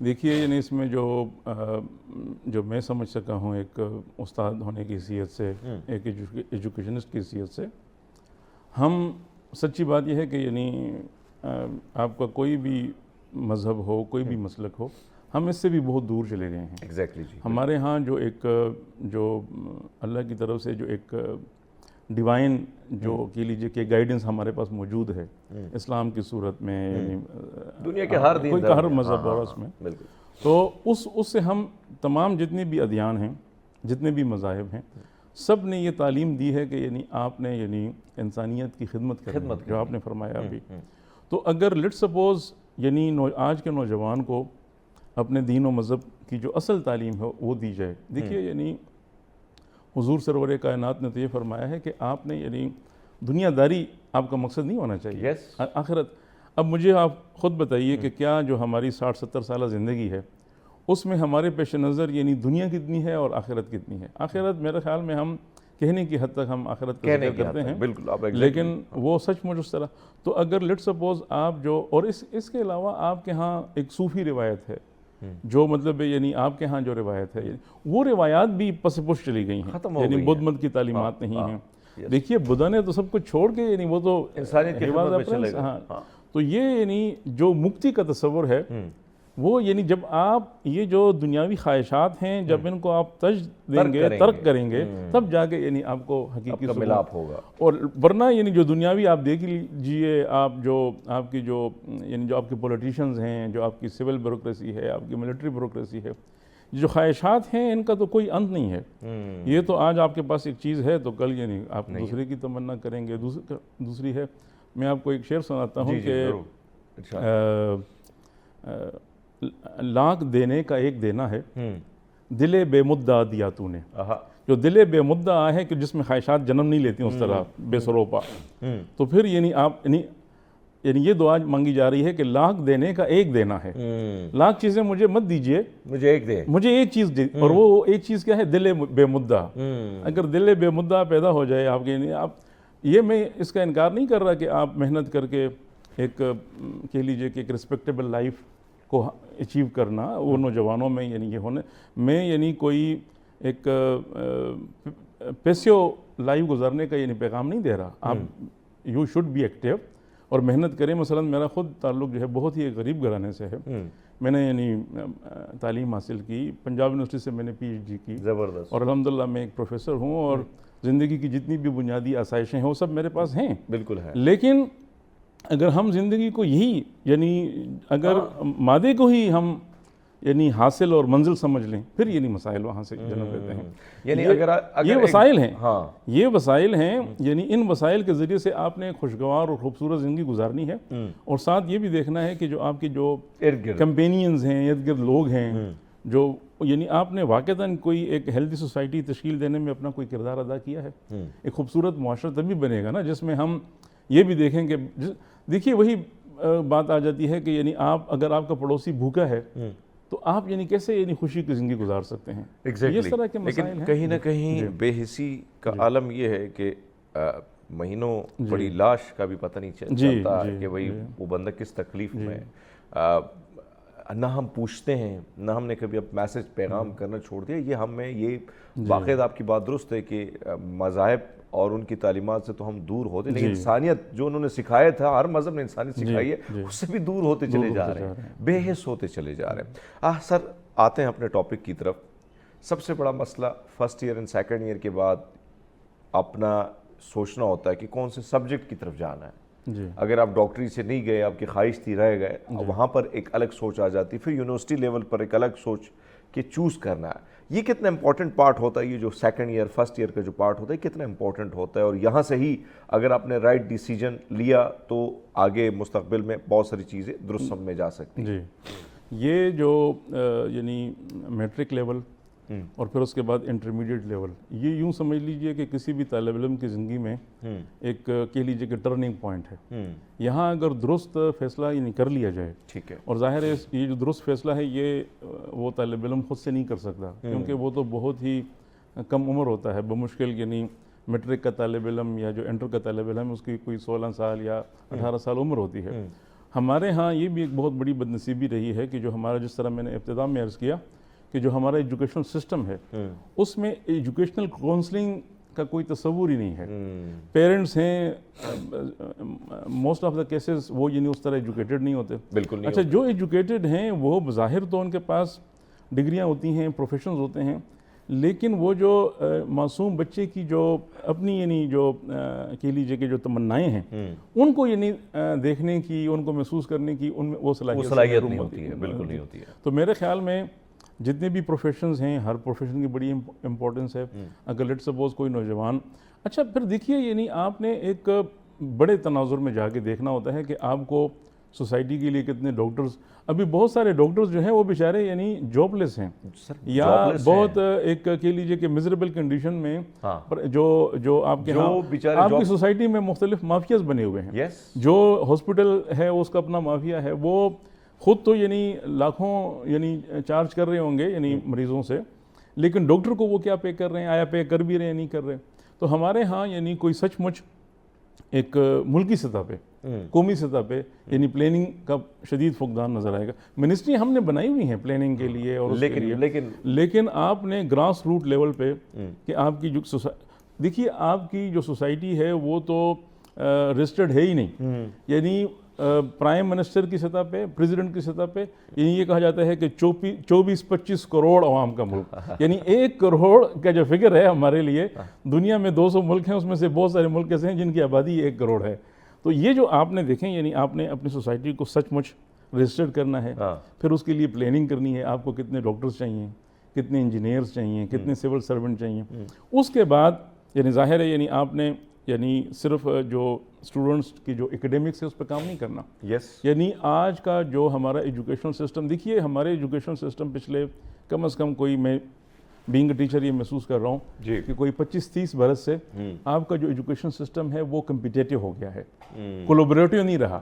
دیکھیے, یعنی اس میں جو میں سمجھ سکا ہوں ایک استاد ہونے کی حیثیت سے, ایک ایجوکیشنسٹ کی حیثیت سے, ہم سچی بات یہ ہے کہ یعنی آپ کا کوئی بھی مذہب ہو, کوئی بھی مسلک ہو, ہم اس سے بھی بہت دور چلے گئے ہیں. ایگزیکٹلی جی. ہمارے ہاں جو اللہ کی طرف سے جو ایک ڈیوائن جو کہہ لیجیے کہ گائیڈنس ہمارے پاس موجود ہے اسلام کی صورت میں, یعنی دنیا کے ہر دین, ہر مذہب اور اس میں, تو اس سے ہم تمام جتنے بھی ادیان ہیں, جتنے بھی مذاہب ہیں, سب نے یہ تعلیم دی ہے کہ یعنی آپ نے یعنی انسانیت کی خدمت کرنی, جو آپ نے فرمایا ابھی. تو اگر لیٹ سپوز یعنی آج کے نوجوان کو اپنے دین و مذہب کی جو اصل تعلیم ہے وہ دی جائے. دیکھیے یعنی حضور سرور کائنات نے تو یہ فرمایا ہے کہ آپ نے یعنی دنیا داری آپ کا مقصد نہیں ہونا چاہیے, آخرت. اب مجھے آپ خود بتائیے کہ کیا جو ہماری 60-70 سالہ زندگی ہے اس میں ہمارے پیش نظر یعنی دنیا کتنی ہے اور آخرت کتنی ہے؟ آخرت میرے خیال میں ہم کہنے کی حد تک ہم آخرت کا ذکر کرتے ہیں, لیکن وہ سچ مجھ اس طرح. تو اگر لیٹ سپوز آپ اور اس کے علاوہ آپ کے ہاں ایک صوفی روایت ہے, جو مطلب یعنی آپ کے ہاں جو روایت ہے, وہ روایات بھی پس پش چلی گئی ہیں, یعنی بدھ مت کی تعلیمات نہیں ہیں. دیکھیے بدھا نے تو سب کچھ چھوڑ کے یعنی وہ تو انسانیت کی خدمت میں چلے گا. تو یہ یعنی جو مکتی کا تصور ہے وہ یعنی جب آپ یہ جو دنیاوی خواہشات ہیں جب ان کو آپ ترک کریں گے تب جا کے یعنی آپ کو حقیقی ملاپ ہوگا. اور ورنہ یعنی جو دنیاوی آپ دیکھ لیجیے, آپ کی جو یعنی جو آپ کے پولیٹیشنز ہیں, جو آپ کی سول بیوروکریسی ہے, آپ کی ملٹری بیوروکریسی ہے, جو خواہشات ہیں ان کا تو کوئی انت نہیں ہے. یہ تو آج آپ کے پاس ایک چیز ہے تو کل یعنی آپ دوسرے کی تمنا کریں گے. دوسری ہے, میں آپ کو ایک شعر سناتا ہوں کہ لاکھ دینے کا ایک دینا ہے, دل بے مدعا دیا تو نے. جو دل بے مدعا ہے کہ جس میں خواہشات جنم نہیں لیتی اس طرح بے سروپا, تو پھر یعنی آپ یعنی یہ دعا مانگی جا رہی ہے کہ لاکھ دینے کا ایک دینا ہے, لاکھ چیزیں مجھے مت دیجئے, مجھے ایک چیز دی. اور وہ ایک چیز کیا ہے؟ دل بے مدعا. اگر دل بے مدعا پیدا ہو جائے آپ کے, آپ یہ میں اس کا انکار نہیں کر رہا کہ آپ محنت کر کے ایک کہہ لیجئے کہ ایک رسپیکٹیبل لائف کو اچیو کرنا, وہ نوجوانوں میں یعنی یہ ہونے میں یعنی کوئی ایک پیسیو لائف گزارنے کا یعنی پیغام نہیں دے رہا. آپ یو شوڈ بی ایکٹیو اور محنت کریں. مثلا میرا خود تعلق جو ہے بہت ہی غریب گھرانے سے ہے. میں نے یعنی تعلیم حاصل کی پنجاب یونیورسٹی سے, میں نے پی ایچ ڈی کی, زبردست. اور الحمدللہ میں ایک پروفیسر ہوں, اور زندگی کی جتنی بھی بنیادی آسائشیں ہیں وہ سب میرے پاس ہیں. بالکل ہے. لیکن اگر ہم زندگی کو یہی یعنی اگر مادے کو ہی ہم یعنی حاصل اور منزل سمجھ لیں، پھر یعنی مسائل وہاں سے جنم لیتے ہیں. یعنی یہ وسائل ہیں، ہاں یہ وسائل ہیں، یعنی ان وسائل کے ذریعے سے آپ نے ایک خوشگوار اور خوبصورت زندگی گزارنی ہے، اور ساتھ یہ بھی دیکھنا ہے کہ جو آپ کے جو ارد گرد کمپینینز ہیں، ارد گرد لوگ ہیں، جو یعنی آپ نے واقعتاً کوئی ایک ہیلدی سوسائٹی تشکیل دینے میں اپنا کوئی کردار ادا کیا ہے. ایک خوبصورت معاشرہ تبھی بنے گا نا جس میں ہم یہ بھی دیکھیں کہ دیکھیے وہی بات آ جاتی ہے کہ یعنی آپ اگر آپ کا پڑوسی بھوکا ہے تو آپ یعنی کیسے یعنی خوشی کی زندگی گزار سکتے ہیں. اس طرح کے مسائل لیکن ہیں. کہیں نہ کہیں بے حسی کا عالم یہ ہے کہ مہینوں بڑی لاش کا بھی پتہ نہیں چلتا کہ بھئی وہ بندہ کس تکلیف میں ہے. نہ ہم پوچھتے ہیں، نہ ہم نے کبھی اب میسج پیغام کرنا چھوڑ دیا. یہ ہم میں یہ واقعات آپ کی بات درست ہے کہ مذاہب اور ان کی تعلیمات سے تو ہم دور ہوتے، لیکن انسانیت جو انہوں نے سکھایا تھا، ہر مذہب نے انسانیت سکھائی ہے، اس سے بھی دور ہوتے چلے جا رہے ہیں، بے حس ہوتے چلے جا رہے ہیں. سر آتے ہیں اپنے ٹاپک کی طرف. سب سے بڑا مسئلہ first year and second year کے بعد اپنا سوچنا ہوتا ہے کہ کون سے سبجیکٹ کی طرف جانا ہے. اگر آپ ڈاکٹری سے نہیں گئے، آپ کی خواہش تھی رہ گئے، وہاں پر ایک الگ سوچ آ جاتی. پھر یونیورسٹی لیول پر ایک الگ سوچ کہ چوز کرنا ہے. یہ کتنا امپورٹنٹ پارٹ ہوتا ہے، یہ جو سیکنڈ ایئر فرسٹ ایئر کا جو پارٹ ہوتا ہے کتنا امپورٹنٹ ہوتا ہے، اور یہاں سے ہی اگر آپ نے رائٹ ڈیسیجن لیا تو آگے مستقبل میں بہت ساری چیزیں درست سمجھ میں جا سکتی ہیں. یہ جو یعنی میٹرک لیول اور پھر اس کے بعد انٹرمیڈیٹ لیول، یہ یوں سمجھ لیجئے کہ کسی بھی طالب علم کی زندگی میں ایک کہہ لیجئے کہ ٹرننگ پوائنٹ ہے. یہاں اگر درست فیصلہ یعنی کر لیا جائے، ٹھیک ہے، اور ظاہر ہے یہ جو درست فیصلہ ہے یہ وہ طالب علم خود سے نہیں کر سکتا، کیونکہ وہ تو بہت ہی کم عمر ہوتا ہے. بمشکل یعنی میٹرک کا طالب علم یا جو انٹر کا طالب علم اس کی کوئی 16 سال یا 18 سال عمر ہوتی ہے. ہمارے ہاں یہ بھی ایک بہت بڑی بدنصیبی رہی ہے کہ جو ہمارا، جس طرح میں نے ابتدا میں عرض کیا کہ جو ہمارا ایجوکیشنل سسٹم ہے اس میں ایجوکیشنل کاؤنسلنگ کا کوئی تصور ہی نہیں ہے. پیرنٹس ہیں موسٹ آف دا کیسز وہ یعنی اس طرح ایجوکیٹڈ نہیں ہوتے. بالکل نہیں. اچھا، جو ایجوکیٹڈ ہیں وہ بظاہر تو ان کے پاس ڈگریاں ہوتی ہیں، پروفیشنز ہوتے ہیں، لیکن وہ جو معصوم بچے کی جو اپنی یعنی جو کہہ لیجیے کہ جو تمنائیں ہیں ان کو یعنی دیکھنے کی، ان کو محسوس کرنے کی ان میں وہ صلاحیت نہیں ہوتی ہے. بالکل نہیں ہوتی ہے. تو میرے خیال میں جتنے بھی پروفیشنز ہیں، ہر پروفیشن کی بڑی امپورٹنس ہے. اگر لیٹ سپوز کوئی نوجوان، اچھا پھر دیکھیے یعنی آپ نے ایک بڑے تناظر میں جا کے دیکھنا ہوتا ہے کہ آپ کو سوسائٹی کے لیے کتنے ڈاکٹرز، ابھی بہت سارے ڈاکٹرز جو ہیں وہ بیچارے یعنی جاب لیس ہیں یا بہت ایک کہہ لیجیے کہ میزریبل کنڈیشن میں، جو آپ کے ہاں آپ کی سوسائٹی میں مختلف مافیاز بنے ہوئے ہیں. جو ہاسپٹل ہے اس کا اپنا مافیا ہے، وہ خود تو یعنی لاکھوں یعنی چارج کر رہے ہوں گے یعنی مریضوں سے، لیکن ڈاکٹر کو وہ کیا پے کر رہے ہیں، آیا پے کر بھی رہے ہیں نہیں کر رہے. تو ہمارے ہاں یعنی کوئی سچ مچ ایک ملکی سطح پہ، قومی سطح پہ یعنی پلاننگ کا شدید فقدان نظر آئے گا. منسٹری ہم نے بنائی ہوئی ہیں پلاننگ کے لیے اور لیکن آپ نے گراس روٹ لیول پہ کہ آپ کی جو دیکھیے آپ کی جو سوسائٹی ہے وہ تو رجسٹرڈ ہے ہی نہیں. یعنی پرائم منسٹر کی سطح پہ، پریزیڈنٹ کی سطح پہ یعنی یہ کہا جاتا ہے کہ 24-25 کروڑ عوام کا ملک، یعنی 1 کروڑ کا جو فگر ہے ہمارے لیے، دنیا میں 200 ملک ہیں، اس میں سے بہت سارے ملک ایسے ہیں جن کی آبادی 1 کروڑ ہے. تو یہ جو آپ نے دیکھیں یعنی آپ نے اپنی سوسائٹی کو سچ مچ رجسٹرڈ کرنا ہے، پھر اس کے لیے پلاننگ کرنی ہے. آپ کو کتنے ڈاکٹرز چاہیے، کتنے انجینئرز چاہیے، کتنے سول سرونٹ چاہیے. اس کے بعد یعنی ظاہر ہے یعنی آپ نے یعنی صرف جو اسٹوڈنٹس کی جو اکیڈیمکس ہے اس پہ کام نہیں کرنا. یعنی آج کا جو ہمارا ایجوکیشنل سسٹم، دیکھیے ہمارے ایجوکیشنل سسٹم پچھلے کم از کم کوئی، میں بینگ اے ٹیچر یہ محسوس کر رہا ہوں کہ کوئی 25-30 برس سے آپ کا جو ایجوکیشن سسٹم ہے وہ کمپیٹیٹو ہو گیا ہے، کولیبریٹو نہیں رہا.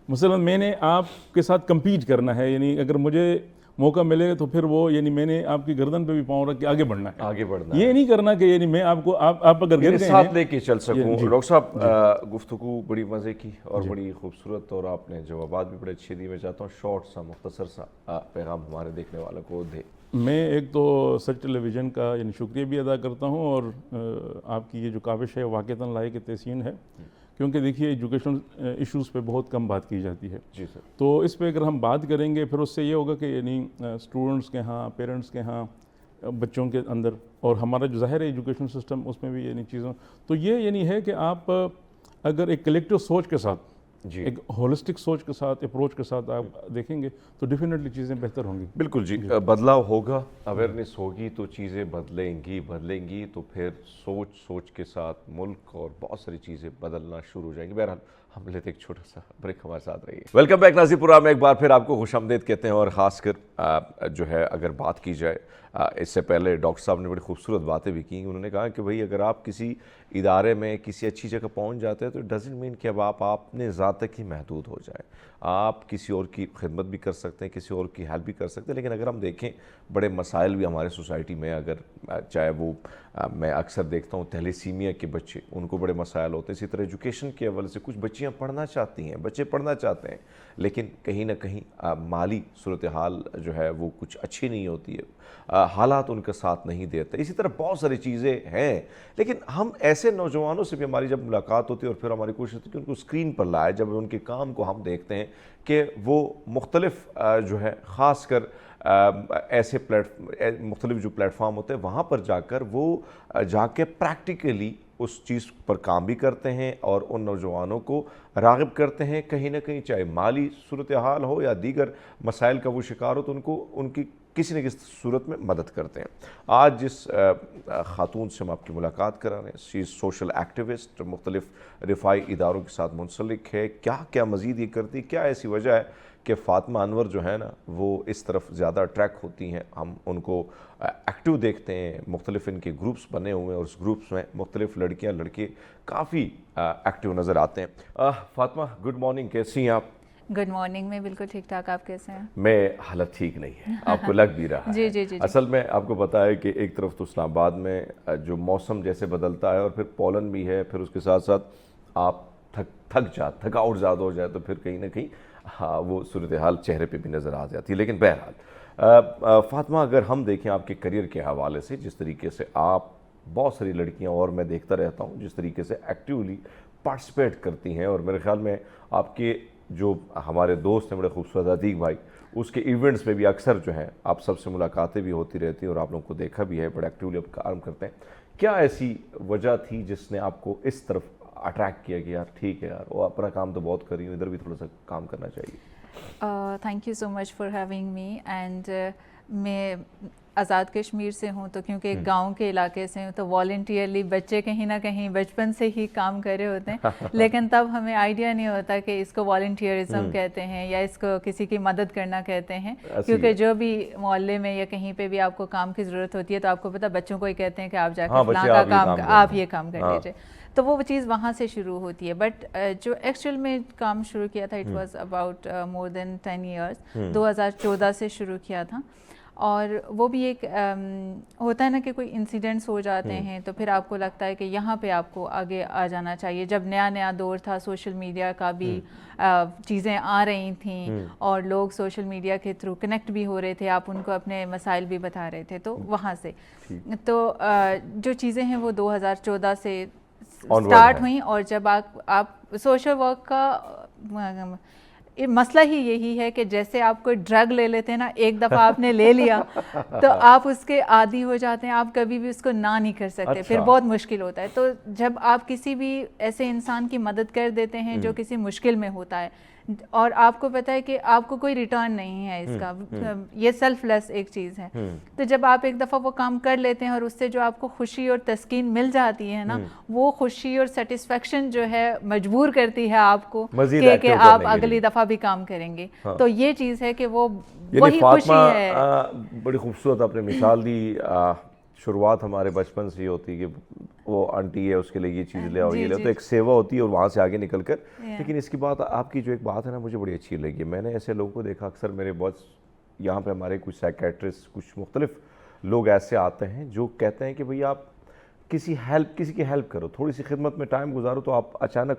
مثلا میں نے آپ کے ساتھ کمپیٹ کرنا ہے، یعنی اگر مجھے موقع ملے تو پھر وہ یعنی میں نے آپ کی گردن پہ بھی پاؤں رکھ کے آگے بڑھنا ہے، یہ نہیں کرنا کہ یعنی میں آپ کو آپ اگر گر گئے ساتھ لے کے چل سکوں. ڈاکٹر صاحب گفتگو بڑی مزے کی اور بڑی خوبصورت، اور آپ نے جوابات بھی بڑے اچھے دیے. میں چاہتا ہوں شارٹ سا مختصر سا پیغام ہمارے دیکھنے والوں کو دے. میں ایک تو سچ ٹیلی ویژن کا یعنی شکریہ بھی ادا کرتا ہوں، اور آپ کی یہ جو کاوش ہے واقعتاً لائق تحسین ہے، کیونکہ دیکھیے ایجوکیشن ایشوز پہ بہت کم بات کی جاتی ہے. جی سر. تو اس پہ اگر ہم بات کریں گے پھر اس سے یہ ہوگا کہ یعنی اسٹوڈنٹس کے ہاں، پیرنٹس کے ہاں، بچوں کے اندر، اور ہمارا جو ظاہر ہے ایجوکیشن سسٹم اس میں بھی یعنی چیزوں، تو یہ یعنی ہے کہ آپ اگر ایک کلیکٹیو سوچ کے ساتھ جی ایک ہولسٹک سوچ کے ساتھ اپروچ کے ساتھ آپ دیکھیں گے تو ڈیفینیٹلی چیزیں بہتر ہوں گی. بالکل جی, بدلاؤ ہوگا, اویئرنیس ہوگی تو چیزیں بدلیں گی تو پھر سوچ کے ساتھ ملک اور بہت ساری چیزیں بدلنا شروع ہو جائیں گی. بہرحال ہم لیتے ایک چھوٹا سا بریک, ہمارے ساتھ رہیے. ویلکم بیک ناظرین, پروگرام میں ایک بار پھر آپ کو خوش آمدید کہتے ہیں. اور خاص کر جو ہے اگر بات کی جائے, اس سے پہلے ڈاکٹر صاحب نے بڑی خوبصورت باتیں بھی کی. انہوں نے کہا کہ بھئی اگر آپ کسی ادارے میں کسی اچھی جگہ پہنچ جاتے ہیں تو ڈزنٹ مین کہ اب آپ اپنے ذات تک ہی محدود ہو جائیں. آپ کسی اور کی خدمت بھی کر سکتے ہیں, کسی اور کی ہیلپ بھی کر سکتے ہیں. لیکن اگر ہم دیکھیں بڑے مسائل بھی ہمارے سوسائٹی میں, اگر چاہے وہ میں اکثر دیکھتا ہوں تھیلیسیمیا کے بچے, ان کو بڑے مسائل ہوتے ہیں. اسی طرح ایجوکیشن کے حوالے سے کچھ بچیاں پڑھنا چاہتی ہیں, بچے پڑھنا چاہتے ہیں, لیکن کہیں نہ کہیں مالی صورتحال جو ہے وہ کچھ اچھی نہیں ہوتی ہے, حالات ان کا ساتھ نہیں دیتے. اسی طرح بہت ساری چیزیں ہیں. لیکن ہم ایسے نوجوانوں سے بھی ہماری جب ملاقات ہوتی ہے اور پھر ہماری کوشش ہوتی ہے کہ ان کو اسکرین پر لائے, جب ان کے کام کو ہم دیکھتے ہیں کہ وہ مختلف جو ہے خاص کر ایسے مختلف جو پلیٹ فارم ہوتے ہیں وہاں پر جا کر وہ جا کے پریکٹیکلی اس چیز پر کام بھی کرتے ہیں اور ان نوجوانوں کو راغب کرتے ہیں, کہیں نہ کہیں چاہے مالی صورتحال ہو یا دیگر مسائل کا وہ شکار ہو تو ان کی کسی نہ کسی صورت میں مدد کرتے ہیں. آج جس خاتون سے ہم آپ کی ملاقات کرا رہے ہیں, شی از سوشل ایکٹیوسٹ, مختلف رفاعی اداروں کے ساتھ منسلک ہے. کیا مزید یہ کرتی, کیا ایسی وجہ ہے کہ فاطمہ انور جو ہے نا وہ اس طرف زیادہ اٹریکٹ ہوتی ہیں. ہم ان کو ایکٹیو دیکھتے ہیں, مختلف ان کے گروپس بنے ہوئے ہیں اور اس گروپس میں مختلف لڑکیاں لڑکے کافی ایکٹیو نظر آتے ہیں. فاطمہ گڈ مارننگ, کیسی ہیں آپ؟ گڈ مارننگ, میں بالکل ٹھیک ٹھاک. آپ کیسے ہیں؟ میں حالت ٹھیک نہیں ہے, آپ کو لگ بھی رہا ہے. جی اصل میں آپ کو پتہ ہے کہ ایک طرف تو اسلام آباد میں جو موسم جیسے بدلتا ہے اور پھر پولن بھی ہے, پھر اس کے ساتھ ساتھ آپ تھکاوٹ زیادہ ہو جائے تو پھر کہیں نہ کہیں وہ صورتحال چہرے پہ بھی نظر آ جاتی ہے. لیکن بہرحال فاطمہ, اگر ہم دیکھیں آپ کے کریئر کے حوالے سے, جس طریقے سے آپ بہت ساری لڑکیاں اور میں دیکھتا رہتا ہوں جس طریقے سے ایکٹیولی پارٹیسپیٹ کرتی ہیں, اور میرے خیال میں آپ کے جو ہمارے دوست ہیں بڑے خوبصورت عتیق بھائی, اس کے ایونٹس میں بھی اکثر جو ہیں آپ سب سے ملاقاتیں بھی ہوتی رہتی ہیں اور آپ لوگوں کو دیکھا بھی ہے بڑے ایکٹیولی اب کام کرتے ہیں. کیا ایسی وجہ تھی جس نے آپ کو اس طرف اٹریکٹ کیا کہ یار ٹھیک ہے یار وہ اپنا کام تو بہت کر رہی ہوں, ادھر بھی تھوڑا سا کام کرنا چاہیے؟ Thank you so much for having me. And میں آزاد کشمیر سے ہوں, تو کیونکہ ایک گاؤں کے علاقے سے ہوں تو والنٹیئرلی بچے کہیں نہ کہیں بچپن سے ہی کام کر رہے ہوتے ہیں, لیکن تب ہمیں آئیڈیا نہیں ہوتا کہ اس کو والنٹیئرزم کہتے ہیں یا اس کو کسی کی مدد کرنا کہتے ہیں. کیونکہ جو بھی محلے میں یا کہیں پہ بھی آپ کو کام کی ضرورت ہوتی ہے تو آپ کو پتہ بچوں کو ہی کہتے ہیں کہ آپ جا کے فلاں کا کام, آپ یہ کام کر لیجیے. تو وہ چیز وہاں سے شروع ہوتی ہے. بٹ جو ایکچوئل میں کام شروع کیا تھا, it was about more than 10 years, 2014 سے شروع کیا تھا. اور وہ بھی ایک ہوتا ہے نا کہ کوئی انسیڈنٹس ہو جاتے ہیں تو پھر آپ کو لگتا ہے کہ یہاں پہ آپ کو آگے آ جانا چاہیے. جب نیا دور تھا, سوشل میڈیا کا بھی چیزیں آ رہی تھیں اور لوگ سوشل میڈیا کے تھرو کنیکٹ بھی ہو رہے تھے, آپ ان کو اپنے مسائل بھی بتا رہے تھے. تو وہاں سے تو جو چیزیں ہیں وہ 2014 سے اسٹارٹ ہوئیں. اور جب آپ سوشل ورک کا مسئلہ ہی یہی ہے کہ جیسے آپ کوئی ڈرگ لے لیتے ہیں نا, ایک دفعہ آپ نے لے لیا تو آپ اس کے عادی ہو جاتے ہیں, آپ کبھی بھی اس کو نہ نہیں کر سکتے, پھر بہت مشکل ہوتا ہے. تو جب آپ کسی بھی ایسے انسان کی مدد کر دیتے ہیں جو کسی مشکل میں ہوتا ہے اور آپ کو پتہ ہے کہ آپ کو کوئی ریٹرن نہیں ہے اس کا, یہ سیلف لیس ایک چیز ہے, تو جب آپ ایک دفعہ وہ کام کر لیتے ہیں اور اس سے جو آپ کو خوشی اور تسکین مل جاتی ہے نا, وہ خوشی اور سیٹسفیکشن جو ہے مجبور کرتی ہے آپ کو کہ آپ اگلی دفعہ بھی کام کریں گے. تو یہ چیز ہے کہ وہ وہی خوشی ہے. بڑی خوبصورت آپ نے مثال دی. شروعات ہمارے بچپن سے ہی ہوتی ہے کہ وہ آنٹی ہے اس کے لیے یہ چیز لے آؤ, یہ لے, تو ایک سیوا ہوتی ہے اور وہاں سے آگے نکل کر. لیکن اس کی بات, آپ کی جو ایک بات ہے نا مجھے بڑی اچھی لگی. میں نے ایسے لوگوں کو دیکھا اکثر, میرے بہت یہاں پہ ہمارے کچھ سائیکیٹرسٹ, کچھ مختلف لوگ ایسے آتے ہیں جو کہتے ہیں کہ بھئی آپ کسی کی ہیلپ کرو, تھوڑی سی خدمت میں ٹائم گزارو تو آپ اچانک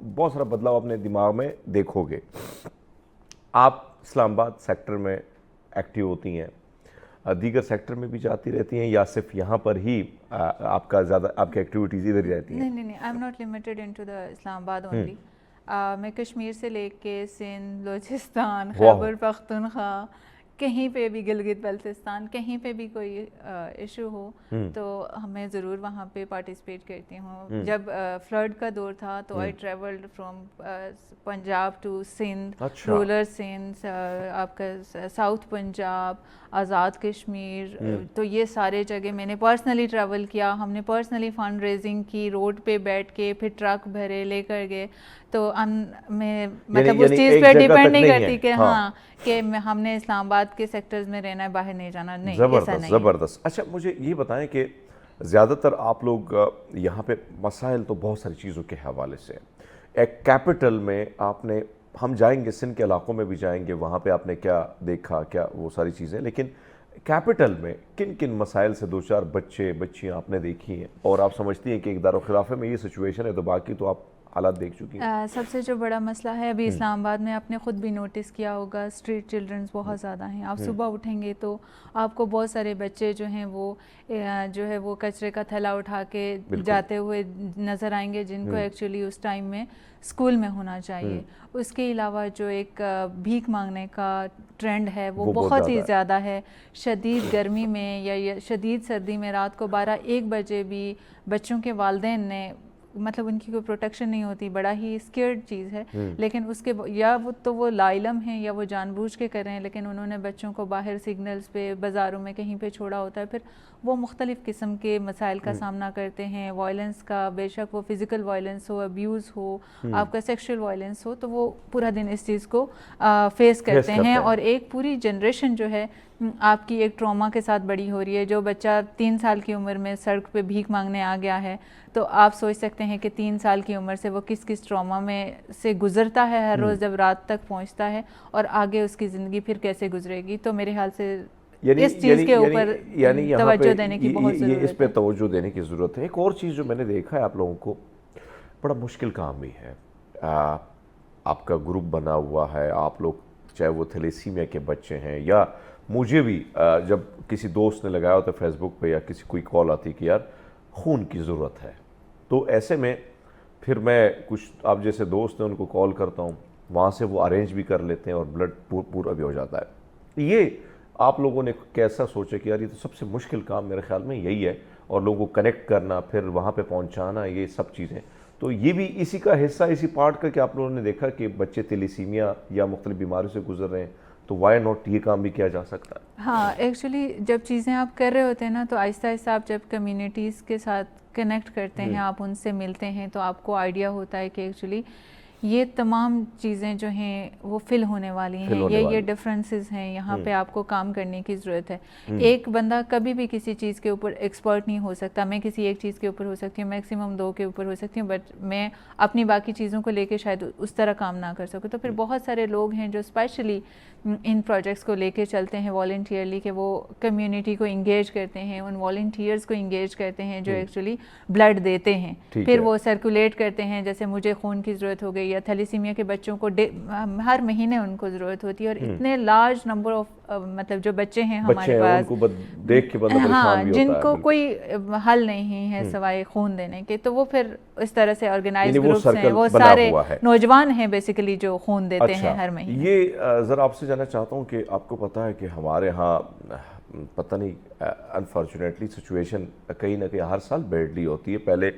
بہت سارا بدلاؤ اپنے دماغ میں دیکھو گے. آپ اسلام آباد سیکٹر میں ایکٹیو ہوتی ہیں, دیگر سیکٹر میں بھی جاتی رہتی ہیں یا صرف یہاں پر ہی آپ کا زیادہ آپ کی ایکٹیویٹیز ادھر ہی رہتی ہیں؟ نہیں, I am not limited in to the Islamabad only. میں کشمیر سے لے کے سندھ, بلوچستان, خیبر پختونخوا, کہیں پہ بھی گلگت بلتستان کہیں پہ بھی کوئی ایشو ہو تو میں ضرور وہاں پہ پارٹیسپیٹ کرتی ہوں. جب فلڈ کا دور تھا تو I travelled from Punjab to Sindh, rural Sindh, آپ کا ساؤتھ پنجاب, آزاد کشمیر, تو یہ سارے جگہ میں نے پرسنلی ٹریول کیا. ہم نے پرسنلی فنڈ ریزنگ کی, روڈ پہ بیٹھ کے پھر ٹرک بھرے لے کر گئے. تو میں مطلب اس چیز پہ ڈیپینڈ نہیں کرتی کہ ہاں کہ ہم نے اسلام آباد کے سیکٹرز میں رہنا ہے, باہر نہیں جانا, نہیں, ایسا نہیں. زبردست. اچھا مجھے یہ بتائیں کہ زیادہ تر آپ لوگ یہاں پہ مسائل تو بہت ساری چیزوں کے حوالے سے, ایک کیپٹل میں آپ نے, ہم جائیں گے سندھ کے علاقوں میں بھی جائیں گے, وہاں پہ آپ نے کیا دیکھا, کیا وہ ساری چیزیں, لیکن کیپٹل میں کن کن مسائل سے دو چار بچے بچیاں آپ نے دیکھی ہیں اور آپ سمجھتی ہیں کہ ایک دارالخلافے میں یہ سچویشن ہے, تو باقی تو آپ حالات دیکھ چکی ہیں؟ سب سے جو بڑا مسئلہ ہے ابھی اسلام آباد میں, آپ نے خود بھی نوٹس کیا ہوگا, اسٹریٹ چلڈرنز بہت زیادہ ہیں. آپ صبح اٹھیں گے تو آپ کو بہت سارے بچے جو ہیں وہ کچرے کا تھیلا اٹھا کے جاتے ہوئے نظر آئیں گے, جن کو ایکچولی اس ٹائم میں اسکول میں ہونا چاہیے. اس کے علاوہ جو ایک بھیک مانگنے کا ٹرینڈ ہے وہ بہت ہی زیادہ ہے. شدید گرمی میں یا شدید سردی میں رات کو 12-1 بجے بھی بچوں کے والدین نے, مطلب ان کی کوئی پروٹیکشن نہیں ہوتی, بڑا ہی اسکیئرڈ چیز ہے, لیکن اس کے یا وہ لا علم ہیں یا وہ جان بوجھ کے کر رہے ہیں, لیکن انہوں نے بچوں کو باہر سگنلز پہ, بازاروں میں کہیں پہ چھوڑا ہوتا ہے. پھر وہ مختلف قسم کے مسائل کا سامنا کرتے ہیں, وائلنس کا, بے شک وہ فزیکل وائلنس ہو, ابیوز ہو, آپ کا سیکشل وائلنس ہو, تو وہ پورا دن اس چیز کو فیس کرتے ہیں. اور ایک پوری جنریشن جو ہے آپ کی ایک ٹراما کے ساتھ بڑی ہو رہی ہے. جو بچہ 3 سال کی عمر میں سڑک پہ بھیک مانگنے آ گیا ہے, تو آپ سوچ سکتے ہیں کہ 3 سال کی عمر سے وہ کس کس ٹراما میں سے گزرتا ہے ہر روز جب رات تک پہنچتا ہے, اور آگے اس کی زندگی پھر کیسے گزرے گی. تو میرے خیال سے اس چیز کے اوپر توجہ دینے کی بہت ضرورت ہے. اس پہ توجہ دینے کی ضرورت ہے. ایک اور چیز جو میں نے دیکھا ہے آپ لوگوں کو, بڑا مشکل کام بھی ہے. آپ کا گروپ بنا ہوا ہے, آپ لوگ چاہے وہ تھیلیسیمیا کے بچے ہیں, یا مجھے بھی جب کسی دوست نے لگایا ہوتا فیس بک پہ یا کسی کوئی کال آتی کہ یار خون کی ضرورت ہے, تو ایسے میں پھر میں کچھ آپ جیسے دوست ہیں ان کو کال کرتا ہوں, وہاں سے وہ ارینج بھی کر لیتے ہیں اور بلڈ پورا بھی ہو جاتا ہے. یہ آپ لوگوں نے کیسا سوچا کہ یار یہ تو سب سے مشکل کام میرے خیال میں یہی ہے, اور لوگوں کو کنیکٹ کرنا, پھر وہاں پہ پہنچانا, یہ سب چیزیں, تو یہ بھی اسی کا حصہ, اسی پارٹ کا کہ آپ لوگوں نے دیکھا کہ بچے تیلیسیمیا یا مختلف بیماریوں سے گزر رہے ہیں, تو وائی ناٹ یہ کام بھی کیا جا سکتا ہے. ہاں ایکچولی جب چیزیں آپ کر رہے ہوتے ہیں نا, تو آہستہ آہستہ آپ جب کمیونٹیز کے ساتھ کنیکٹ کرتے ہیں, آپ ان سے ملتے ہیں, تو آپ کو آئیڈیا ہوتا ہے کہ ایکچولی یہ تمام چیزیں جو ہیں وہ فل ہونے والی ہیں, یہ ڈفرینسز ہیں, یہاں پہ آپ کو کام کرنے کی ضرورت ہے. ایک بندہ کبھی بھی کسی چیز کے اوپر ایکسپرٹ نہیں ہو سکتا. میں کسی ایک چیز کے اوپر ہو سکتی ہوں, میکسیمم 2 کے اوپر ہو سکتی ہوں, بٹ میں اپنی باقی چیزوں کو لے کے شاید اس طرح کام نہ کر سکوں. تو پھر بہت سارے لوگ ہیں جو اسپیشلی ان پروجیکٹس کو لے کے چلتے ہیں والنٹیئرلی, کہ وہ کمیونٹی کو انگیج کرتے ہیں, ان والنٹیئرز کو انگیج کرتے ہیں جو ایکچولی بلڈ دیتے ہیں, پھر وہ سرکولیٹ کرتے ہیں. جیسے مجھے خون کی ضرورت ہو گئی, یا تھیلیسیمیا کے بچوں کو ہر مہینے ان کو ضرورت ہوتی ہے, اور اتنے لارج نمبر آف مطلب جو بچے ہیں ہمارے پاس, دیکھ کے بندہ پریشان بھی ہوتا ہے, جن کو کوئی حل نہیں ہے سوائے خون دینے کے, تو وہ پھر اس طرح سے آرگنائز گروپس ہیں, وہ سارے نوجوان ہیں بیسیکلی جو خون دیتے ہیں ہر مہینے. یہ ذرا آپ سے جاننا چاہتا ہوں کہ آپ کو پتہ ہے کہ ہمارے ہاں پتہ نہیں انفارچونیٹلی سچویشن کہیں نہ کہیں ہر سال بیڈلی ہوتی ہے. پہلے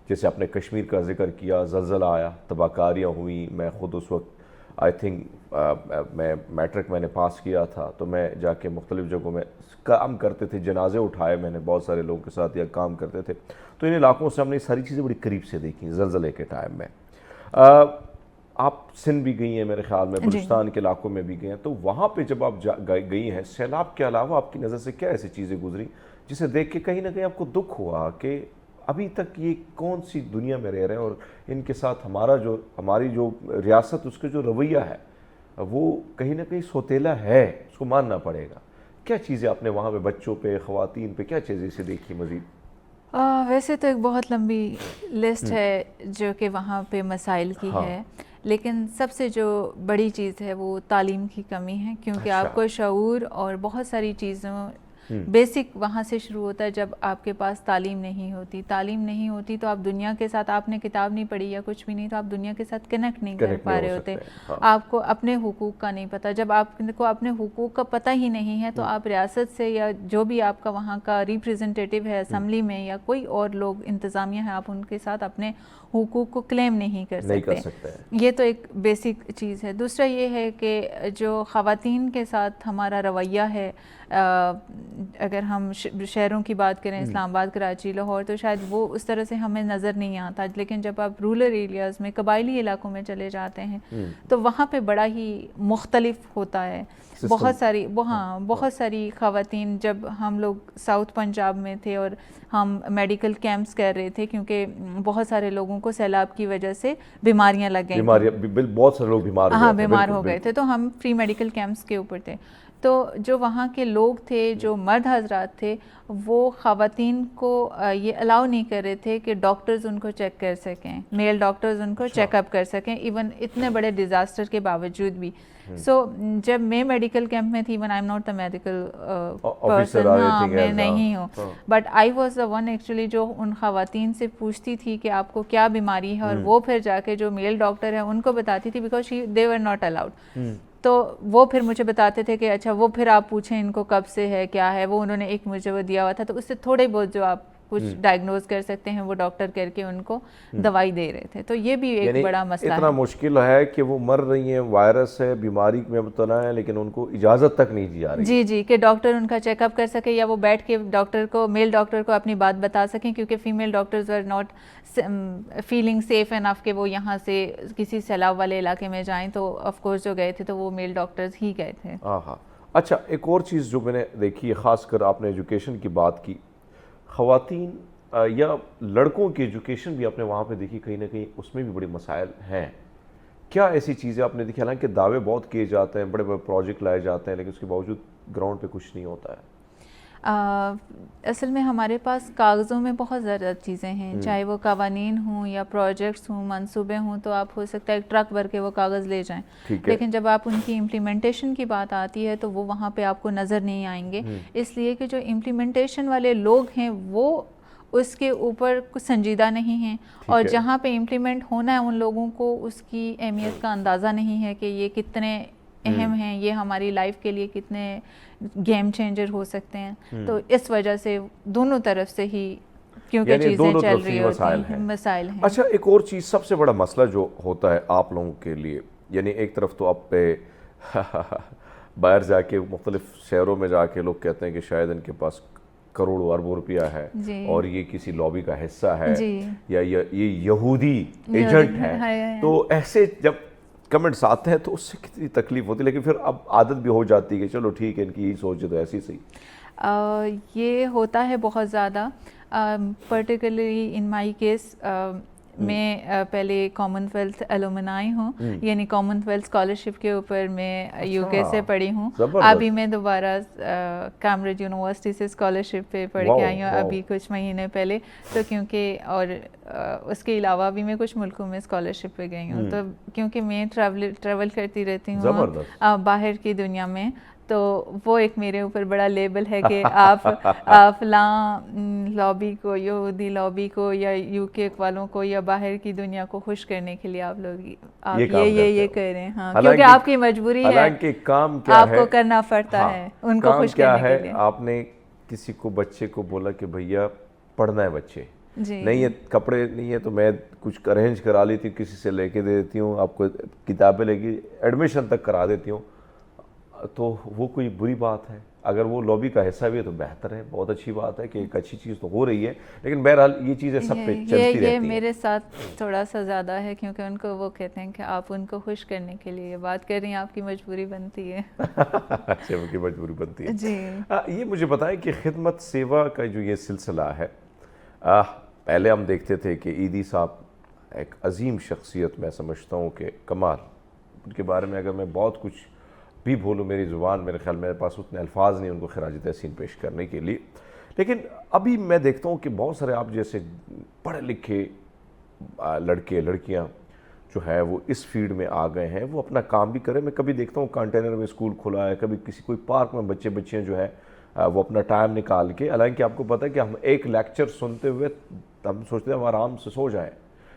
جیسے آپ نے کشمیر کا ذکر کیا, زلزلہ آیا, تباہ کاریاں ہوئیں. میں خود اس وقت آئی تھنک میں میٹرک میں نے پاس کیا تھا, تو میں جا کے مختلف جگہوں میں کام کرتے تھے, جنازے اٹھائے میں نے بہت سارے لوگوں کے ساتھ, یا کام کرتے تھے. تو ان علاقوں سے ہم نے ساری چیزیں بڑی قریب سے دیکھیں زلزلے کے ٹائم میں. آپ سندھ بھی گئی ہیں میرے خیال میں, بلوچستان کے علاقوں میں بھی گئی ہیں, تو وہاں پہ جب آپ گئی ہیں, سیلاب کے علاوہ آپ کی نظر سے کیا ایسی چیزیں گزری جسے دیکھ کے کہیں نہ کہیں آپ کو دکھ ہوا کہ ابھی تک یہ کون سی دنیا میں رہ رہے ہیں, اور ان کے ساتھ ہماری جو ریاست اس کا جو رویہ ہے وہ کہیں نہ کہیں سوتیلا ہے, اس کو ماننا پڑے گا. کیا چیزیں آپ نے وہاں پہ بچوں پہ, خواتین پہ, کیا چیزیں سے دیکھی مزید؟ ویسے تو ایک بہت لمبی لسٹ ہے جو کہ وہاں پہ مسائل کی ہے, لیکن سب سے جو بڑی چیز ہے وہ تعلیم کی کمی ہے, کیونکہ آپ کو شعور اور بہت ساری چیزوں بیسک وہاں سے شروع ہوتا ہے جب آپ کے پاس تعلیم نہیں ہوتی تو آپ دنیا کے ساتھ، آپ نے کتاب نہیں پڑھی یا کچھ بھی نہیں تو آپ دنیا کے ساتھ کنیکٹ نہیں کر پا رہے ہوتے. آپ کو اپنے حقوق کا نہیں پتہ. جب آپ کو اپنے حقوق کا پتہ ہی نہیں ہے تو آپ ریاست سے یا جو بھی آپ کا وہاں کا ریپریزنٹیٹیو ہے اسمبلی میں یا کوئی اور لوگ انتظامیہ ہے، آپ ان کے ساتھ اپنے حقوق کو کلیم نہیں کر سکتے. یہ تو ایک بیسک چیز ہے. دوسرا یہ ہے کہ جو خواتین کے ساتھ ہمارا رویہ ہے، اگر ہم شہروں کی بات کریں، اسلام آباد، کراچی، لاہور، تو شاید وہ اس طرح سے ہمیں نظر نہیں آتا. لیکن جب آپ رورل ایریاز میں، قبائلی علاقوں میں چلے جاتے ہیں تو وہاں پہ بڑا ہی مختلف ہوتا ہے. بہت ساری خواتین، جب ہم لوگ ساؤتھ پنجاب میں تھے اور ہم میڈیکل کیمپس کر رہے تھے کیونکہ بہت سارے لوگوں کو سیلاب کی وجہ سے بیماریاں لگ گئی، بہت سارے لوگ بیمار ہو گئے تھے، تو ہم فری میڈیکل کیمپس کے اوپر تھے. تو جو وہاں کے لوگ تھے، جو مرد حضرات تھے، وہ خواتین کو یہ الاؤ نہیں کر رہے تھے کہ ڈاکٹرز ان کو چیک کر سکیں، میل ڈاکٹرز ان کو چیک اپ کر سکیں، ایون اتنے بڑے ڈیزاسٹر کے باوجود بھی. سو جب میں میڈیکل کیمپ میں تھی، even I am not a medical person, میں نہیں ہوں، but I was the one actually جو ان خواتین سے پوچھتی تھی کہ آپ کو کیا بیماری ہے، اور وہ پھر جا کے جو میل ڈاکٹر ہے ان کو بتاتی تھی، because they were not allowed. تو وہ پھر مجھے بتاتے تھے کہ اچھا وہ پھر آپ پوچھیں ان کو کب سے ہے، کیا ہے. وہ انہوں نے ایک مجھے وہ دیا ہوا تھا، تو اس سے تھوڑے بہت جو آپ کچھ ڈائگنوز کر سکتے ہیں وہ ڈاکٹر کر کے ان کو دوائی دے رہے تھے. تو یہ بھی ایک بڑا مسئلہ ہے. اتنا مشکل ہے کہ وہ مر رہی ہیں، وائرس ہے، بیماری میں مبتلا ہے، لیکن ان کو اجازت تک نہیں دی جا رہی. جی کہ ڈاکٹر ان کا چیک اپ کر سکے، یا وہ بیٹھ کے ڈاکٹر کو، میل ڈاکٹر کو اپنی بات بتا سکیں، کیونکہ female doctors are not feeling safe enough کہ وہ یہاں سے کسی سیلاب والے علاقے میں جائیں. تو آف کورس جو گئے تھے تو وہ میل ڈاکٹرز ہی گئے تھے. اچھا، ایک اور چیز جو میں نے دیکھی ہے، خاص کر آپ نے ایجوکیشن کی بات کی، خواتین یا لڑکوں کی ایجوکیشن بھی آپ نے وہاں پہ دیکھی، کہیں نہ کہیں اس میں بھی بڑے مسائل ہیں. کیا ایسی چیزیں آپ نے دیکھی؟ حالانکہ دعوے بہت کیے جاتے ہیں، بڑے بڑے پروجیکٹ لائے جاتے ہیں، لیکن اس کے باوجود گراؤنڈ پہ کچھ نہیں ہوتا ہے. اصل میں ہمارے پاس کاغذوں میں بہت زیادہ چیزیں ہیں، چاہے وہ قوانین ہوں یا پروجیکٹس ہوں، منصوبے ہوں، تو آپ ہو سکتا ہے ایک ٹرک بھر کے وہ کاغذ لے جائیں، لیکن جب آپ ان کی امپلیمنٹیشن کی بات آتی ہے تو وہ وہاں پہ آپ کو نظر نہیں آئیں گے. اس لیے کہ جو امپلیمنٹیشن والے لوگ ہیں وہ اس کے اوپر کچھ سنجیدہ نہیں ہیں، اور جہاں پہ امپلیمنٹ ہونا ہے ان لوگوں کو اس کی اہمیت کا اندازہ نہیں ہے کہ یہ کتنے اہم ہیں، یہ ہماری لائف کے لیے کتنے گیم چینجر ہو سکتے ہیں. تو اس وجہ سے دونوں طرف سے ہی کیونکہ چیزیں چل رہی ہوتی ہیں، مسائل ہیں. اچھا، ایک اور چیز، سب سے بڑا مسئلہ جو ہوتا ہے آپ لوگوں کے لیے، یعنی ایک طرف تو آپ پہ باہر جا کے مختلف شہروں میں جا کے لوگ کہتے ہیں کہ شاید ان کے پاس کروڑوں اربوں روپیہ ہے اور یہ کسی لابی کا حصہ ہے یا یہ یہودی ایجنٹ ہے. تو ایسے جب کمنٹس آتے ہیں تو اس سے کتنی تکلیف ہوتی ہے، لیکن پھر اب عادت بھی ہو جاتی ہے کہ چلو ٹھیک ہے، ان کی یہی سوچ ہے تو ایسی صحیح. یہ ہوتا ہے بہت زیادہ، پرٹیکولرلی ان مائی کیس. میں پہلے کامن ویلتھ ایلومنائی ہوں، یعنی کامن ویلتھ اسکالرشپ کے اوپر میں یو کے سے پڑھی ہوں. ابھی میں دوبارہ کیمبرج یونیورسٹی سے اسکالرشپ پہ پڑھ کے آئی ہوں ابھی کچھ مہینے پہلے. تو کیونکہ اور اس کے علاوہ بھی میں کچھ ملکوں میں اسکالرشپ پہ گئی ہوں. تو کیونکہ میں ٹریول کرتی رہتی ہوں باہر کی دنیا میں، تو وہ ایک میرے اوپر بڑا لیبل ہے کہ آپ فلاں لابی کو، یہودی لابی کو یا یو کے والوں کو یا باہر کی دنیا کو خوش کرنے کے لیے آپ لوگ آپ یہ کر رہے ہیں. ہاں، کیونکہ آپ کی مجبوری ہے، حالانکہ کام کیا آپ کو کرنا پڑتا ہے ان کو خوش کرنے کے لیے. آپ نے کسی کو، بچے کو بولا کہ بھیا پڑھنا ہے، بچے نہیں ہے، کپڑے نہیں ہے تو میں کچھ ارینج کرا لیتی ہوں، کسی سے لے کے دے دیتی ہوں، آپ کو کتابیں لے کے ایڈمیشن تک کرا دیتی ہوں. تو وہ کوئی بری بات ہے؟ اگر وہ لابی کا حصہ بھی ہے تو بہتر ہے، بہت اچھی بات ہے کہ ایک اچھی چیز تو ہو رہی ہے، لیکن بہرحال یہ چیزیں سب پہ چلتی رہتی ہیں. یہ میرے ساتھ تھوڑا سا زیادہ ہے، کیونکہ ان کو وہ کہتے ہیں کہ آپ ان کو خوش کرنے کے لیے یہ بات کر رہی ہیں، آپ کی مجبوری بنتی ہے. اچھا، ان کی مجبوری بنتی ہے. جی، یہ مجھے بتائیں کہ خدمت سیوا کا جو یہ سلسلہ ہے، پہلے ہم دیکھتے تھے کہ ایدی صاحب ایک عظیم شخصیت، میں سمجھتا ہوں کہ کمال، ان کے بارے میں اگر میں بہت کچھ بھی بولوں، میری زبان، میرے خیال میرے پاس اتنے الفاظ نہیں ان کو خراج تحسین پیش کرنے کے لیے. لیکن ابھی میں دیکھتا ہوں کہ بہت سارے آپ جیسے پڑھے لکھے لڑکے لڑکیاں جو ہے وہ اس فیلڈ میں آ گئے ہیں، وہ اپنا کام بھی کریں. میں کبھی دیکھتا ہوں کنٹینر میں اسکول کھلا ہے، کبھی کسی کوئی پارک میں بچیاں جو ہے وہ اپنا ٹائم نکال کے, حالانکہ آپ کو پتہ ہے کہ ہم ایک لیکچر سنتے ہوئے ہم سوچتے ہیں ہم آرام سے سو جائیں,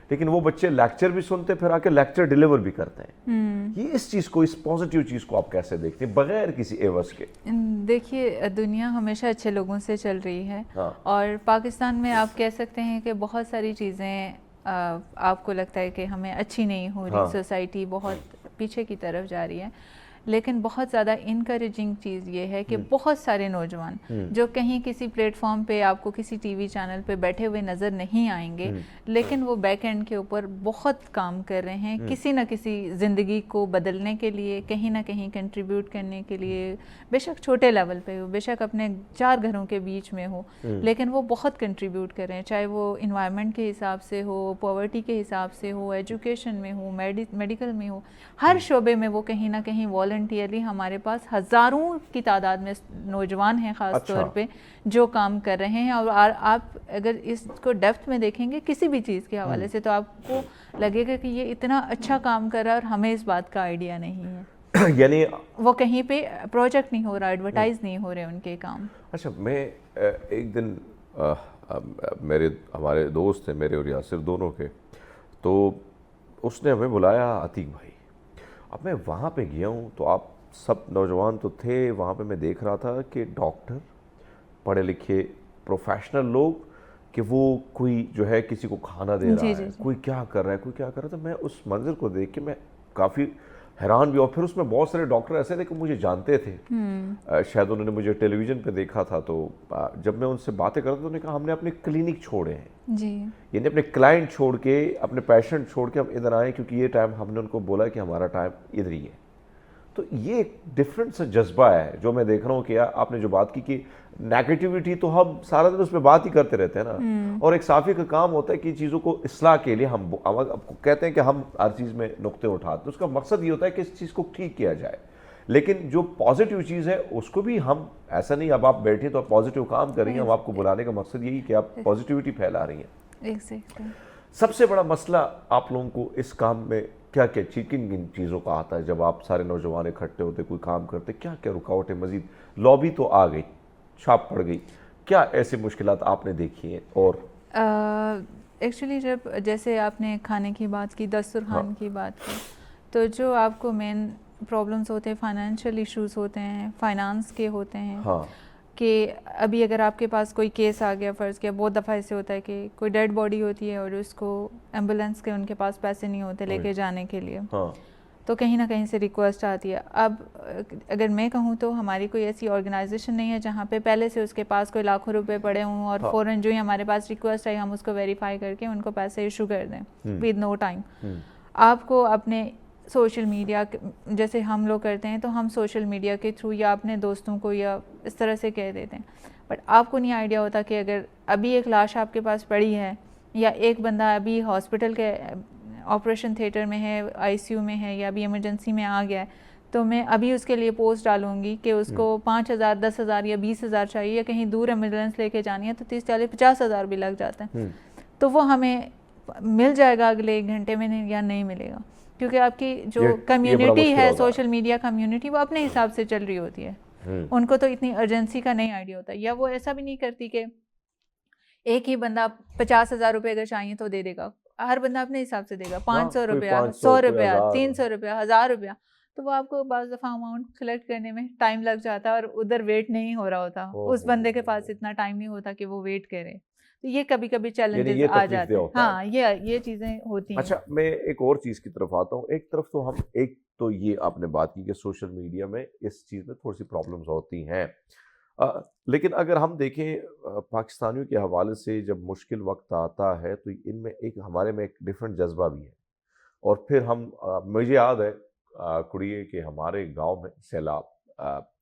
لیکن وہ بچے لیکچر بھی سنتے پھر آ کے لیکچر ڈیلیور بھی کرتے ہیں. یہ اس چیز کو, اس پازیٹیو چیز کو آپ کیسے دیکھتے ہیں بغیر کسی عوض کے؟ دیکھیے دنیا ہمیشہ اچھے لوگوں سے چل رہی ہے, اور پاکستان میں آپ کہہ سکتے ہیں کہ بہت ساری چیزیں آپ کو لگتا ہے کہ ہمیں اچھی نہیں ہو رہی, سوسائٹی بہت پیچھے کی طرف جا رہی ہے, لیکن بہت زیادہ انکریجنگ چیز یہ ہے کہ بہت سارے نوجوان جو کہیں کسی پلیٹ فارم پہ آپ کو کسی ٹی وی چینل پہ بیٹھے ہوئے نظر نہیں آئیں گے, لیکن وہ بیک اینڈ کے اوپر بہت کام کر رہے ہیں کسی نہ کسی زندگی کو بدلنے کے لیے, کہیں نہ کہیں کنٹریبیوٹ کرنے کے لیے, بے شک چھوٹے لیول پہ ہو, بے شک اپنے 4 گھروں کے بیچ میں ہو, لیکن وہ بہت کنٹریبیوٹ کر رہے ہیں, چاہے وہ انوائرمنٹ کے حساب سے ہو, پاورٹی کے حساب سے ہو, ایجوکیشن میں ہو, میڈیکل میں ہو, ہر شعبے میں وہ کہیں نہ کہیں والنٹیئرلی ہمارے پاس ہزاروں کی تعداد میں نوجوان ہیں خاص طور پہ جو کام کر رہے ہیں. اور آپ اگر اس کو ڈیپتھ میں دیکھیں گے کسی بھی چیز کے حوالے سے تو آپ کو لگے گا کہ یہ اتنا اچھا کام کر رہا ہے اور ہمیں اس بات کا آئیڈیا نہیں ہے. یعنی وہ کہیں پہ پروجیکٹ نہیں ہو رہا, ایڈورٹائز نہیں ہو رہے ان کے کام. اچھا, میں ایک دن ہمارے دوست تھے میرے اور یاسر دونوں کے, تو اس نے ہمیں بلایا عتیق بھائی. اب میں وہاں پہ گیا ہوں تو آپ سب نوجوان تو تھے وہاں پہ, میں دیکھ رہا تھا کہ ڈاکٹر, پڑھے لکھے پروفیشنل لوگ, کہ وہ کوئی جو ہے کسی کو کھانا دے رہا ہے, کوئی کیا کر رہا ہے, کوئی کیا کر رہا ہے. تو میں اس منظر کو دیکھ کے میں کافی حیران بھی. اور پھر اس میں بہت سارے ڈاکٹر ایسے تھے کہ مجھے جانتے تھے, شاید انہوں نے مجھے ٹیلی ویژن پہ دیکھا تھا. تو جب میں ان سے باتیں کرتا تو انہوں نے کہا ہم نے اپنے کلینک چھوڑے ہیں, یعنی اپنے کلائنٹ چھوڑ کے, اپنے پیشنٹ چھوڑ کے ہم ادھر آئے کیونکہ یہ ٹائم ہم نے ان کو بولا کہ ہمارا ٹائم ادھر ہی ہے. تو یہ ایک ڈفرینٹ سا جذبہ ہے جو میں دیکھ رہا ہوں کہ آپ نے جو بات کی کہ نیگیٹیوٹی تو ہم سارا دن اس پہ بات ہی کرتے رہتے ہیں نا, اور ایک صحافی کا کام ہوتا ہے کہ چیزوں کو اصلاح کے لیے ہم کہتے ہیں کہ ہم ہر چیز میں نقطے اٹھاتے ہیں, اس کا مقصد یہ ہوتا ہے کہ اس چیز کو ٹھیک کیا جائے. لیکن جو پازیٹیو چیز ہے اس کو بھی ہم ایسا نہیں اب آپ بیٹھے تو آپ پازیٹیو کام کر رہی ہیں, ہم آپ کو بلانے کا مقصد یہی کہ آپ پازیٹیوٹی پھیلا رہی ہیں. سب سے بڑا مسئلہ آپ لوگوں کو اس کام میں کیا کیا کن چیزوں کا آتا ہے جب آپ سارے نوجوان اکٹھے ہوتے, کوئی کام کرتے, کیا کیا رکاوٹیں مزید؟ لابی تو آ گئی, چھاپ پڑ گئی, کیا ایسے مشکلات آپ نے دیکھی ہیں؟ اور ایکچولی جب جیسے آپ نے کھانے کی بات کی, دسترخوان کی بات کی, تو جو آپ کو مین پرابلمس ہوتے ہیں فائنینشیل ایشوز ہوتے ہیں, فائنانس کے ہوتے ہیں. کہ ابھی اگر آپ کے پاس کوئی کیس آ گیا, فرض کیا بہت دفعہ ایسے ہوتا ہے کہ کوئی ڈیڈ باڈی ہوتی ہے اور اس کو ایمبولینس کے ان کے پاس پیسے نہیں ہوتے لے کے جانے کے لیے, تو کہیں نہ کہیں سے ریکویسٹ آتی ہے. اب اگر میں کہوں تو ہماری کوئی ایسی آرگنائزیشن نہیں ہے جہاں پہ پہلے سے اس کے پاس کوئی لاکھوں روپے پڑے ہوں اور فوراً جو ہی ہمارے پاس ریکویسٹ آئی ہم اس کو ویریفائی کر کے ان کو پیسے ایشو کر دیں ود نو ٹائم. آپ کو اپنے سوشل میڈیا جیسے ہم لوگ کرتے ہیں تو ہم سوشل میڈیا کے تھرو یا اپنے دوستوں کو یا اس طرح سے کہہ دیتے ہیں, بٹ آپ کو نہیں آئیڈیا ہوتا کہ اگر ابھی ایک لاش آپ کے پاس پڑی ہے یا ایک بندہ ابھی ہاسپٹل کے آپریشن تھیٹر میں ہے, آئی سی یو میں ہے, یا ابھی ایمرجنسی میں آ گیا ہے, تو میں ابھی اس کے لیے پوسٹ ڈالوں گی کہ اس کو 5,000 10,000 یا 20,000 چاہیے, یا کہیں دور ایمبولینس لے کے جانی ہے تو 30 40 50,000 بھی لگ جاتے ہیں. تو وہ ہمیں مل جائے گا اگلے 1 گھنٹے میں یا نہیں ملے گا, کیونکہ آپ کی جو کمیونٹی ہے سوشل میڈیا کمیونٹی وہ اپنے حساب سے چل رہی ہوتی ہے. ان کو تو اتنی ارجنسی کا نہیں آئیڈیا ہوتا, یا وہ ایسا بھی نہیں کرتی کہ ایک ہی بندہ 50,000 روپے اگر چاہیے تو دے دے گا, ہر بندہ اپنے حساب سے دے گا, 500 روپیہ 100 روپیہ 300 روپیہ 1000 روپیہ. تو وہ آپ کو بعض دفعہ اماؤنٹ کلیکٹ کرنے میں ٹائم لگ جاتا ہے اور ادھر ویٹ نہیں ہو رہا ہوتا, اس بندے کے پاس اتنا ٹائم نہیں ہوتا کہ وہ ویٹ کرے. تو یہ کبھی کبھی چیلنجز آ جاتے ہیں. ہاں یہ چیزیں ہوتی ہیں. اچھا, میں ایک اور چیز کی طرف آتا ہوں. ایک طرف تو ہم تو یہ آپ نے بات کی کہ سوشل میڈیا میں اس چیز میں تھوڑی سی پرابلمز ہوتی ہیں, لیکن اگر ہم دیکھیں پاکستانیوں کے حوالے سے جب مشکل وقت آتا ہے تو ان میں ہمارے میں ایک ڈفرینٹ جذبہ بھی ہے. اور پھر مجھے یاد ہے کڑیے کہ ہمارے گاؤں میں سیلاب,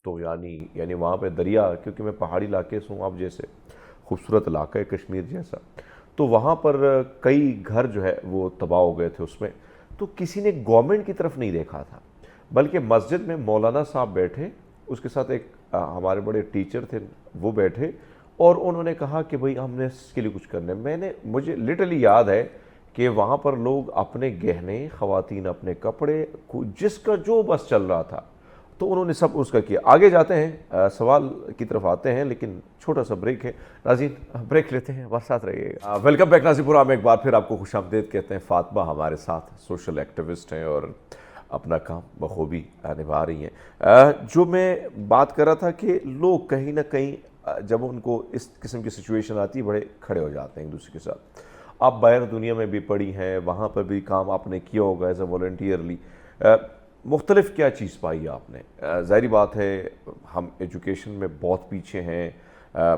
تو یعنی وہاں پہ دریا, کیونکہ میں پہاڑی علاقے سے ہوں, اب جیسے خوبصورت علاقہ ہے کشمیر جیسا, تو وہاں پر کئی گھر جو ہے وہ تباہ ہو گئے تھے اس میں. تو کسی نے گورنمنٹ کی طرف نہیں دیکھا تھا, بلکہ مسجد میں مولانا صاحب بیٹھے, اس کے ساتھ ایک ہمارے بڑے ٹیچر تھے وہ بیٹھے, اور انہوں نے کہا کہ بھئی ہم نے اس کے لیے کچھ کرنا ہے. مجھے لٹرلی یاد ہے کہ وہاں پر لوگ اپنے گہنے, خواتین اپنے کپڑے, جس کا جو بس چل رہا تھا, تو انہوں نے سب اس کا کیا. آگے جاتے ہیں, سوال کی طرف آتے ہیں, لیکن چھوٹا سا بریک ہے. ناظرین بریک لیتے ہیں, ہمارے ساتھ رہیے گا. ویلکم بیک ناظرین پروگرام میں ایک بار پھر آپ کو خوش آمدید کہتے ہیں. فاطمہ ہمارے ساتھ سوشل ایکٹیوسٹ ہیں اور اپنا کام بخوبی نبھا رہی ہیں. جو میں بات کر رہا تھا کہ لوگ کہیں نہ کہیں جب ان کو اس قسم کی سچویشن آتی ہے بڑے کھڑے ہو جاتے ہیں ایک دوسرے کے ساتھ. آپ باہر دنیا میں بھی پڑھی ہیں, وہاں پر بھی کام آپ نے کیا ہوگا ایز اے والنٹیئرلی. مختلف کیا چیز پائی آپ نے؟ ظاہری بات ہے ہم ایجوکیشن میں بہت پیچھے ہیں.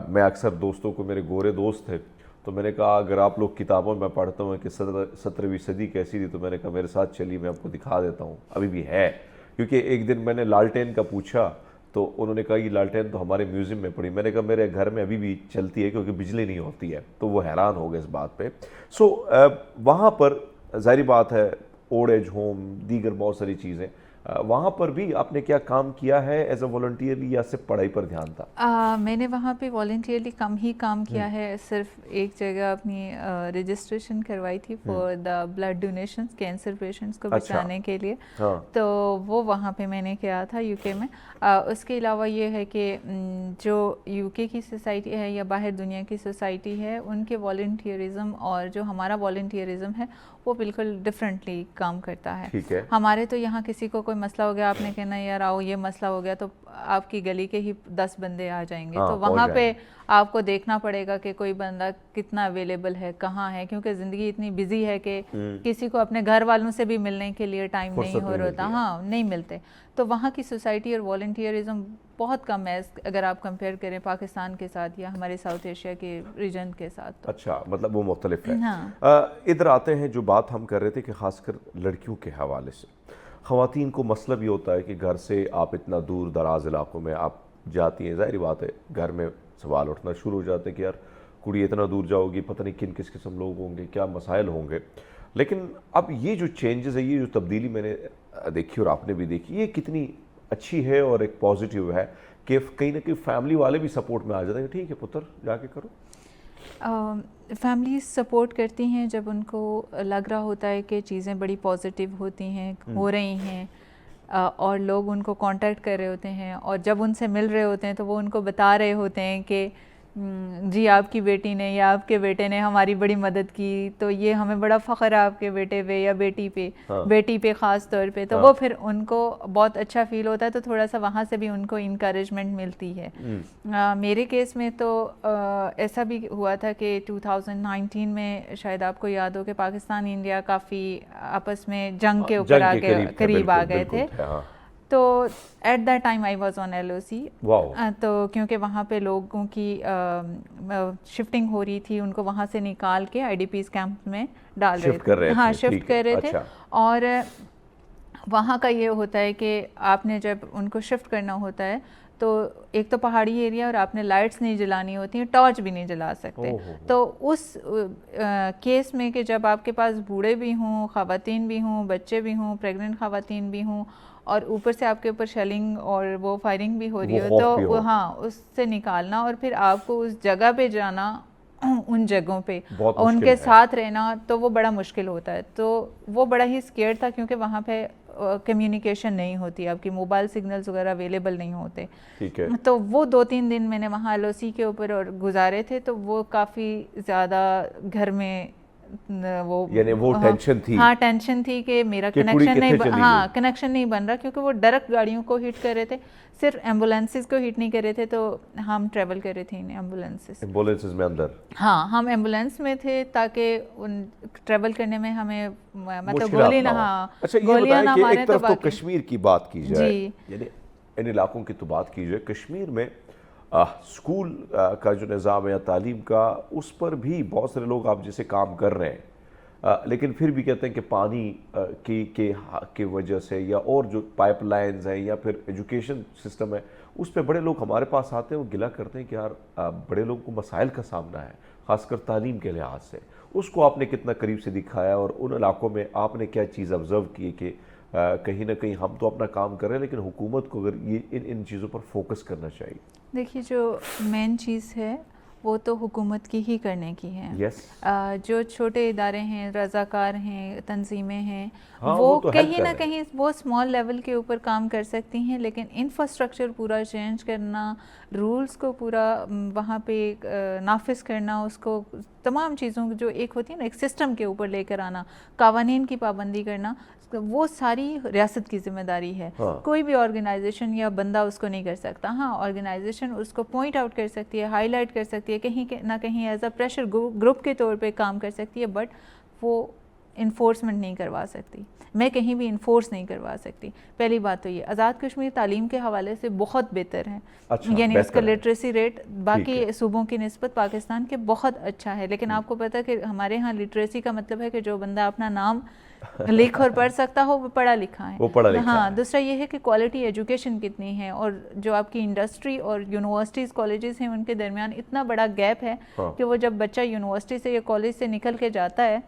میں اکثر دوستوں کو, میرے گورے دوست تھے, تو میں نے کہا اگر آپ لوگ کتابوں میں پڑھتا ہوں کہ 17ویں صدی کیسی تھی, تو میں نے کہا میرے ساتھ چلیے میں آپ کو دکھا دیتا ہوں. ابھی بھی ہے, کیونکہ ایک دن میں نے لالٹین کا پوچھا تو انہوں نے کہا یہ لالٹین تو ہمارے میوزیم میں پڑی. میں نے کہا میرے گھر میں ابھی بھی چلتی ہے کیونکہ بجلی نہیں ہوتی ہے. تو وہ حیران ہو گئے اس بات پہ. سو وہاں پر ظاہری بات ہے اولڈ ایج ہوم, دیگر بہت ساری چیزیں, وہاں پر بھی آپ نے کیا کام کیا ہے ایز اے والنٹیئرلی یا صرف پڑھائی پر دھیان تھا؟ میں نے وہاں پہ والنٹیئرلی کم ہی کام کیا ہے. صرف ایک جگہ اپنی رجسٹریشن کروائی تھی for the blood donations, cancer patients کو بچانے کے لیے. تو وہ وہاں پہ میں نے کیا تھا یو کے میں. اس کے علاوہ یہ ہے کہ جو یو کے کی سوسائٹی ہے یا باہر دنیا کی سوسائٹی ہے, ان کے والنٹیئرزم اور جو ہمارا والنٹیئرزم ہے وہ بالکل ڈفرینٹلی کام کرتا ہے. ہمارے تو یہاں کسی کو کوئی مسئلہ ہو گیا, آپ نے کہنا یار آؤ یہ مسئلہ ہو گیا, تو آپ کی گلی کے ہی 10 بندے آ جائیں گے. تو وہاں پہ آپ کو دیکھنا پڑے گا کہ کوئی بندہ کتنا اویلیبل ہے, کہاں ہے, کیونکہ زندگی اتنی بزی ہے کہ کسی کو اپنے گھر والوں سے بھی ملنے کے لیے ٹائم نہیں ہو رہا. ہاں نہیں ملتے. تو وہاں کی سوسائٹی اور والنٹیئرزم بہت کم ہے اگر آپ کمپیئر کریں پاکستان کے ساتھ یا ہمارے ساؤتھ ایشیا کے ریجن کے ساتھ. اچھا, مطلب وہ مختلف ہے. ادھر آتے ہیں, جو بات ہم کر رہے تھے کہ خاص کر لڑکیوں کے حوالے سے خواتین کو مسئلہ بھی ہوتا ہے کہ گھر سے آپ اتنا دور دراز علاقوں میں آپ جاتی ہیں. ظاہری بات ہے گھر میں سوال اٹھنا شروع ہو جاتے ہیں کہ یار کڑی اتنا دور جاؤ گی, پتہ نہیں کن کس قسم لوگ ہوں گے, کیا مسائل ہوں گے. لیکن اب یہ جو چینجز ہے, یہ جو تبدیلی میں نے دیکھی اور آپ نے بھی دیکھی, یہ کتنی اچھی ہے اور ایک پازیٹیو ہے کہ کہیں نہ کہیں فیملی والے بھی سپورٹ میں آ جاتے ہیں کہ ٹھیک ہے پتر جا کے کرو. فیملیز سپورٹ کرتی ہیں جب ان کو لگ رہا ہوتا ہے کہ چیزیں بڑی پازیٹیو ہوتی ہیں, ہو رہی ہیں, اور لوگ ان کو کانٹیکٹ کر رہے ہوتے ہیں, اور جب ان سے مل رہے ہوتے ہیں تو وہ ان کو بتا رہے ہوتے ہیں کہ جی آپ کی بیٹی نے یا آپ کے بیٹے نے ہماری بڑی مدد کی, تو یہ ہمیں بڑا فخر ہے آپ کے بیٹے پہ یا بیٹی پہ خاص طور پہ. تو وہ پھر ان کو بہت اچھا فیل ہوتا ہے, تو تھوڑا سا وہاں سے بھی ان کو انکریجمنٹ ملتی ہے. میرے کیس میں تو ایسا بھی ہوا تھا کہ 2019 میں شاید آپ کو یاد ہو کہ پاکستان انڈیا کافی آپس میں جنگ کے اوپر قریب آ گئے تھے. تو at that time I was on LOC. تو کیونکہ وہاں پہ لوگوں کی شفٹنگ ہو رہی تھی, ان کو وہاں سے نکال کے IDPs کیمپ میں ڈال رہے تھے. ہاں شفٹ کر رہے تھے. اور وہاں کا یہ ہوتا ہے کہ آپ نے جب ان کو شفٹ کرنا ہوتا ہے تو ایک تو پہاڑی ایریا, اور آپ نے لائٹس نہیں جلانی ہوتی ہیں, ٹارچ بھی نہیں جلا سکتے. تو اس کیس میں کہ جب آپ کے پاس بوڑھے بھی ہوں, خواتین بھی ہوں, بچے بھی ہوں, پریگننٹ خواتین بھی ہوں, اور اوپر سے آپ کے اوپر شیلنگ اور وہ فائرنگ بھی ہو رہی ہو, تو ہاں اس سے نکالنا اور پھر آپ کو اس جگہ پہ جانا, ان جگہوں پہ ان کے ساتھ رہنا, تو وہ بڑا مشکل ہوتا ہے. تو وہ بڑا ہی اسکیئر تھا کیونکہ وہاں پہ کمیونیکیشن نہیں ہوتی, آپ کی موبائل سگنلز وغیرہ اویلیبل نہیں ہوتے. تو وہ 2-3 دن میں نے وہاں LOC کے اوپر اور گزارے تھے. تو وہ کافی زیادہ گھر میں وہ ٹینشن تھی. ہاں ٹینشن تھی کہ میرا کنیکشن نہیں بن رہا, کیونکہ وہ ڈائریکٹ گاڑیوں کو ہٹ کر رہے تھے, صرف ایمبولینسز کو ہٹ نہیں کر رہے تھے. تو ہم ٹریول کر رہے تھے ان ایمبولینسز میں اندر. ہاں ہم ایمبولینس میں تھے تاکہ ٹریول کرنے میں ہمیں مطلب گولیاں نہ ماریں. ایک طرف تو کشمیر کی بات کی جائے, یعنی ان علاقوں کی تو بات کی جائے, کشمیر میں اسکول کا جو نظام ہے یا تعلیم کا, اس پر بھی بہت سارے لوگ آپ جیسے کام کر رہے ہیں, لیکن پھر بھی کہتے ہیں کہ پانی کی وجہ سے یا اور جو پائپ لائنز ہیں یا پھر ایجوکیشن سسٹم ہے, اس پہ بڑے لوگ ہمارے پاس آتے ہیں, وہ گلہ کرتے ہیں کہ یار بڑے لوگوں کو مسائل کا سامنا ہے, خاص کر تعلیم کے لحاظ سے. اس کو آپ نے کتنا قریب سے دکھایا, اور ان علاقوں میں آپ نے کیا چیز آبزرو کی کہ کہیں نہ کہیں ہم تو اپنا کام کر رہے ہیں لیکن حکومت کو اگر یہ ان چیزوں پر فوکس کرنا چاہیے؟ دیکھیے جو مین چیز ہے وہ تو حکومت کی ہی کرنے کی ہے. یس جو چھوٹے ادارے ہیں, رضاکار ہیں, تنظیمیں ہیں, ہاں وہ تو help کہیں کر نہ رہے ہیں. کہیں وہ اسمال لیول کے اوپر کام کر سکتی ہیں, لیکن انفراسٹرکچر پورا چینج کرنا, رولز کو پورا وہاں پہ نافذ کرنا, اس کو تمام چیزوں جو ایک ہوتی ہے نا ایک سسٹم کے اوپر لے کر آنا, قوانین کی پابندی کرنا, وہ ساری ریاست کی ذمہ داری ہے. کوئی بھی آرگنائزیشن یا بندہ اس کو نہیں کر سکتا. ہاں آرگنائزیشن اس کو پوائنٹ آؤٹ کر سکتی ہے, ہائی لائٹ کر سکتی ہے, کہیں نہ کہیں ایز اے پریشر گروپ کے طور پہ کام کر سکتی ہے, بٹ وہ انفورسمنٹ نہیں کروا سکتی. میں کہیں بھی انفورس نہیں کروا سکتی. پہلی بات تو یہ. آزاد کشمیر تعلیم کے حوالے سے بہت بہتر ہے, یعنی اس کا لٹریسی ریٹ باقی صوبوں کی نسبت پاکستان کے بہت اچھا ہے. لیکن آپ کو پتہ ہے کہ ہمارے ہاں لٹریسی کا مطلب ہے کہ جو بندہ اپنا نام لکھ اور پڑھ سکتا ہو وہ پڑھا لکھا ہے. ہاں دوسرا یہ ہے کہ کوالٹی ایجوکیشن کتنی ہے, اور جو آپ کی انڈسٹری اور یونیورسٹیز کالجز ہیں ان کے درمیان اتنا بڑا گیپ ہے کہ وہ جب بچہ یونیورسٹی سے یا کالج سے نکل کے جاتا ہے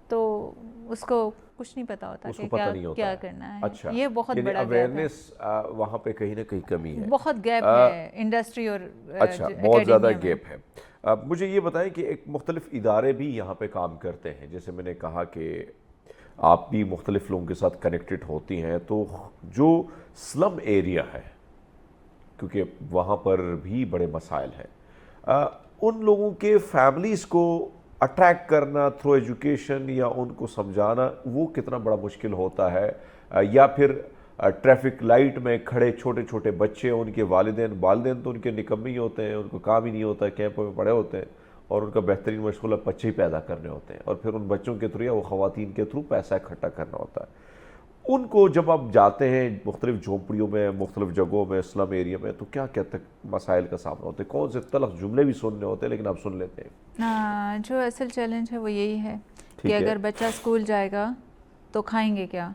تو اس کو کچھ نہیں پتا ہوتا کہ کیا کرنا ہے. اچھا, یہ بہت بڑا اویئرنیس وہاں پہ کہیں نہ کہیں کمی ہے, بہت گیپ ہے انڈسٹری اور اچھا بہت زیادہ گیپ ہے. مجھے یہ بتائیں کہ ایک مختلف ادارے بھی یہاں پہ کام کرتے ہیں, جیسے میں نے کہا کہ آپ بھی مختلف لوگوں کے ساتھ کنیکٹڈ ہوتی ہیں, تو جو سلم ایریا ہے کیونکہ وہاں پر بھی بڑے مسائل ہیں, ان لوگوں کے فیملیز کو اٹریکٹ کرنا تھرو ایجوکیشن یا ان کو سمجھانا وہ کتنا بڑا مشکل ہوتا ہے, یا پھر ٹریفک لائٹ میں کھڑے چھوٹے چھوٹے بچے, ان کے والدین تو ان کے نکمے ہی ہوتے ہیں, ان کو کام ہی نہیں ہوتا ہے, کیمپوں میں پڑے ہوتے ہیں, اور ان کا بہترین مشغلہ بچے ہی پیدا کرنے ہوتے ہیں, اور پھر ان بچوں کے تھرو یا وہ خواتین کے تھرو پیسہ اکٹھا کرنا ہوتا ہے. ان کو جب آپ جاتے ہیں مختلف جھونپڑیوں میں, مختلف جگہوں میں, اسلم ایریا میں, تو کیا کیا مسائل کا سامنا ہوتا ہے؟ کون سے تلخ جملے بھی سننے ہوتے ہیں لیکن آپ سن لیتے ہیں؟ جو اصل چیلنج ہے وہ یہی ہے کہ اگر بچہ اسکول جائے گا تو کھائیں گے کیا,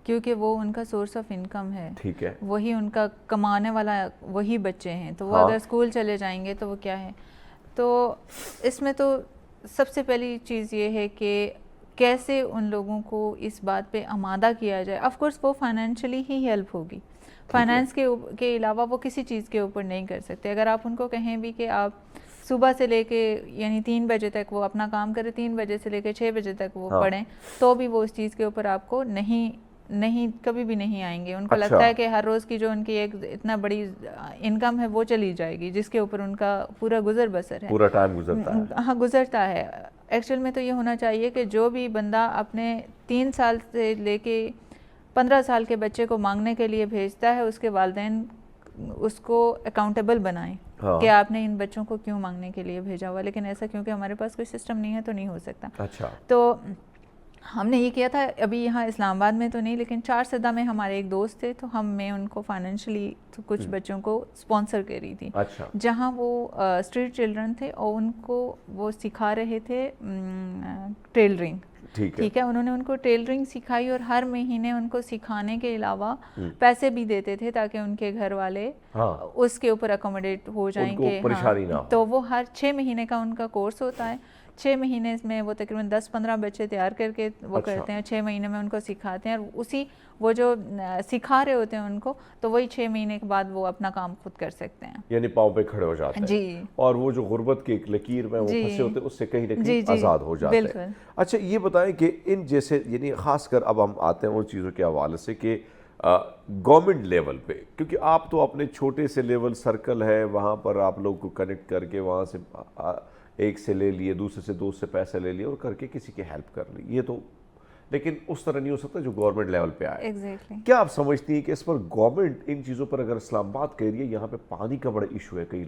کیونکہ وہ ان کا سورس آف انکم ہے, ٹھیک ہے, وہی ان کا کمانے والا وہی بچے ہیں, تو وہ اگر اسکول چلے جائیں گے تو وہ کیا ہے. تو اس میں تو سب سے پہلی چیز یہ ہے کہ کیسے ان لوگوں کو اس بات پہ آمادہ کیا جائے. آف کورس وہ فائنینشلی ہی ہیلپ ہوگی, فائنینس کے علاوہ وہ کسی چیز کے اوپر نہیں کر سکتے. اگر آپ ان کو کہیں بھی کہ آپ صبح سے لے کے یعنی 3 بجے تک وہ اپنا کام کرے, 3 بجے سے لے کے 6 بجے تک وہ پڑھیں, تو بھی وہ اس چیز کے اوپر آپ کو نہیں کبھی بھی نہیں آئیں گے. ان کو لگتا ہے کہ ہر روز کی جو ان کی ایک اتنا بڑی انکم ہے وہ چلی جائے گی, جس کے اوپر ان کا پورا گزر بسر ہے, پورا ٹائم گزرتا ہے. ہاں گزرتا ہے. ایکچوئل میں تو یہ ہونا چاہیے کہ جو بھی بندہ اپنے 3 سال سے لے کے 15 سال کے بچے کو مانگنے کے لیے بھیجتا ہے, اس کے والدین اس کو اکاؤنٹیبل بنائیں کہ آپ نے ان بچوں کو کیوں مانگنے کے لیے بھیجا ہوا. لیکن ایسا کیونکہ ہمارے پاس کوئی سسٹم نہیں ہے تو نہیں ہو سکتا. اچھا, تو ہم نے یہ کیا تھا, ابھی یہاں اسلام آباد میں تو نہیں, لیکن 4 سدہ میں ہمارے ایک دوست تھے, تو میں ان کو فائنینشلی کچھ بچوں کو اسپانسر کر رہی تھی, جہاں وہ اسٹریٹ چلڈرن تھے اور ان کو وہ سکھا رہے تھے ٹیلرنگ. ٹھیک ہے, انہوں نے ان کو ٹیلرنگ سکھائی اور ہر مہینے ان کو سکھانے کے علاوہ پیسے بھی دیتے تھے تاکہ ان کے گھر والے اس کے اوپر اکوموڈیٹ ہو جائیں گے. تو وہ ہر 6 مہینے کا ان کا کورس ہوتا ہے. 6 مہینے میں وہ تقریباً 10-15 بچے تیار کر کے وہ کرتے ہیں, 6 مہینے میں ان کو سکھاتے ہیں, اور اسی وہ جو سکھا رہے ہوتے ہیں ان کو, تو وہی 6 مہینے کے بعد وہ اپنا کام خود کر سکتے ہیں, یعنی پاؤں پہ کھڑے ہو جاتے ہیں. جی, اور وہ جو غربت کی ایک لکیر میں وہ پھنسے ہوتے ہیں اس سے کہیں نہ کہیں آزاد ہو جاتے ہیں. اچھا یہ بتائیں کہ ان جیسے یعنی خاص کر اب ہم آتے ہیں ان چیزوں کے حوالے سے کہ گورنمنٹ لیول پہ, کیونکہ آپ تو اپنے چھوٹے سے لیول سرکل ہے وہاں پر آپ لوگ کو کنیکٹ کر کے وہاں سے ایک سے لے لیے, دوسرے سے دوست سے پیسے لے لیے اور کر کے کسی کی ہیلپ کر لی, یہ تو لیکن اس طرح نہیں ہو سکتا جو گورنمنٹ لیول پہ آئے. کیا آپ سمجھتی ہیں کہ اس پر گورنمنٹ ان چیزوں پر, اگر اسلام آباد کہہ رہی ہے یہاں پہ پانی کا بڑا ایشو ہے کئی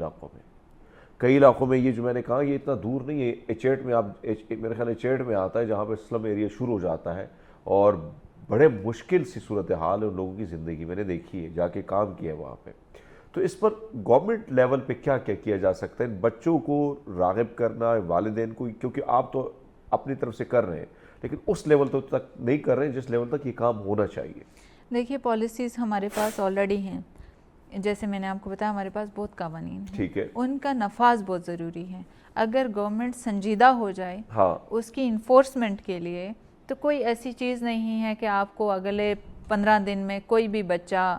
علاقوں میں, یہ جو میں نے کہا یہ اتنا دور نہیں ہے, ایچیٹ میں آپ میرے خیال ایچیٹ میں آتا ہے جہاں پہ اسلم ایریا شروع ہو جاتا ہے, اور بڑے مشکل سی صورتحال ہے ان لوگوں کی زندگی, میں نے دیکھی ہے, جا کے کام کیا ہے وہاں پہ. تو اس پر گورنمنٹ لیول پہ کیا کیا جا سکتا ہے؟ بچوں کو راغب کرنا, والدین کو, کیونکہ آپ تو اپنی طرف سے کر رہے ہیں لیکن اس لیول تک نہیں کر رہے ہیں جس لیول تک یہ کام ہونا چاہیے. دیکھیے پالیسیز ہمارے پاس آلریڈی ہیں, جیسے میں نے آپ کو بتایا ہمارے پاس بہت قوانین ہیں, ٹھیک ہے, ان کا نفاذ بہت ضروری ہے. اگر گورنمنٹ سنجیدہ ہو جائے اس کی انفورسمنٹ کے لیے, تو کوئی ایسی چیز نہیں ہے کہ آپ کو اگلے 15 دن میں کوئی بھی بچہ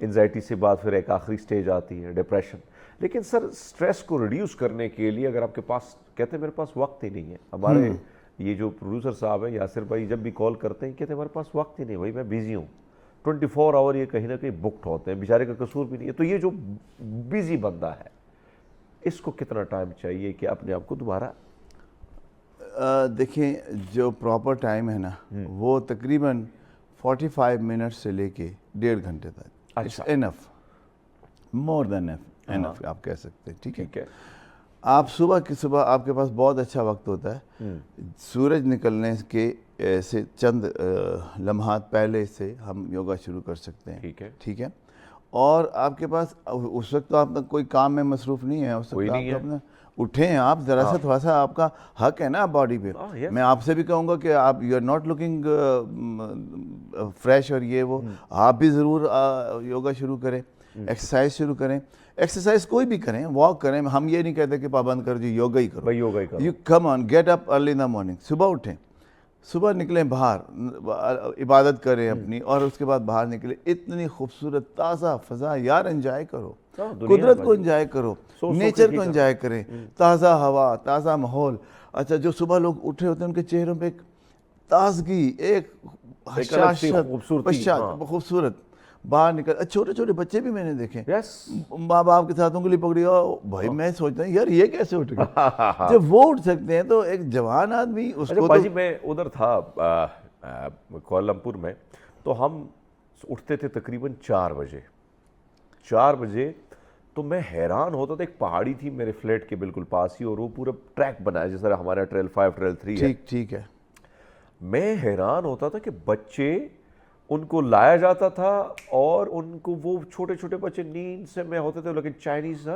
انزائٹی سے بعد پھر ایک آخری سٹیج آتی ہے ڈپریشن. لیکن سر سٹریس کو ریڈیوس کرنے کے لیے اگر آپ کے پاس, کہتے ہیں میرے پاس وقت ہی نہیں ہے, ہمارے یہ جو پروڈیوسر صاحب ہیں یاسر بھائی جب بھی کال کرتے ہیں کہتے ہیں ہمارے پاس وقت ہی نہیں بھائی, میں بیزی ہوں, 24 آور یہ کہیں نہ کہیں بکڈ ہوتے ہیں, بیچارے کا قصور بھی نہیں ہے. تو یہ جو بیزی بندہ ہے اس کو کتنا ٹائم چاہیے کہ اپنے آپ کو دوبارہ, دیکھیں جو پراپر ٹائم ہے نا وہ تقریباً 45 منٹ سے لے کے 1.5 گھنٹے تک. اٹس انف, مور دین انف آپ کہہ سکتے ہیں. ٹھیک ہے, آپ صبح کی صبح آپ کے پاس بہت اچھا وقت ہوتا ہے, سورج نکلنے کے سے چند لمحات پہلے سے ہم یوگا شروع کر سکتے ہیں. ٹھیک ہے, اور آپ کے پاس اس وقت تو آپ کوئی کام میں مصروف نہیں ہے, اس وقت آپ اپنا اٹھیں ہیں آپ ذرا سا تھوڑا سا, آپ کا حق ہے نا باڈی پہ. میں آپ سے بھی کہوں گا کہ آپ you are not looking fresh اور یہ وہ, آپ بھی ضرور یوگا شروع کریں, ایکسرسائز شروع کریں. ایکسرسائز کوئی بھی کریں, واک کریں, ہم یہ نہیں کہتے کہ پابند کر جی یوگا ہی کرو. You come on, get up early in the morning, صبح اٹھیں, صبح نکلیں باہر, عبادت کریں اپنی, اور اس کے بعد باہر نکلیں. اتنی خوبصورت تازہ فضا یار, انجوائے کرو, قدرت کو انجوائے کرو, نیچر کو انجوائے کریں, تازہ ہوا, تازہ ماحول. اچھا, جو صبح لوگ اٹھے ہوتے ہیں ان کے چہروں پہ ایک تازگی, ایک خوبصورت, باہر نکل. چھوٹے چھوٹے بچے بھی میں نے دیکھے ماں باپ کے ساتھ انگلی پکڑی, بھائی میں سوچتا ہوں یار یہ کیسے اٹھ گئے. جب وہ اٹھ سکتے ہیں تو ایک جوان آدمی اس کو. باجی میں ادھر تھا کوالالمپور میں, تو ہم اٹھتے تھے تقریباً 4 بجے. تو میں حیران ہوتا تھا, ایک پہاڑی تھی میرے فلیٹ کے بالکل پاس ہی, اور وہ پورا ٹریک بنا ہے جس طرح ہمارا ٹریل 5 ٹریل 3 ہے. ٹھیک ہے, میں حیران ہوتا تھا کہ بچے, ان کو لایا جاتا تھا اور ان کو وہ چھوٹے چھوٹے بچے نیند سے میں ہوتے تھے, لیکن چائنیز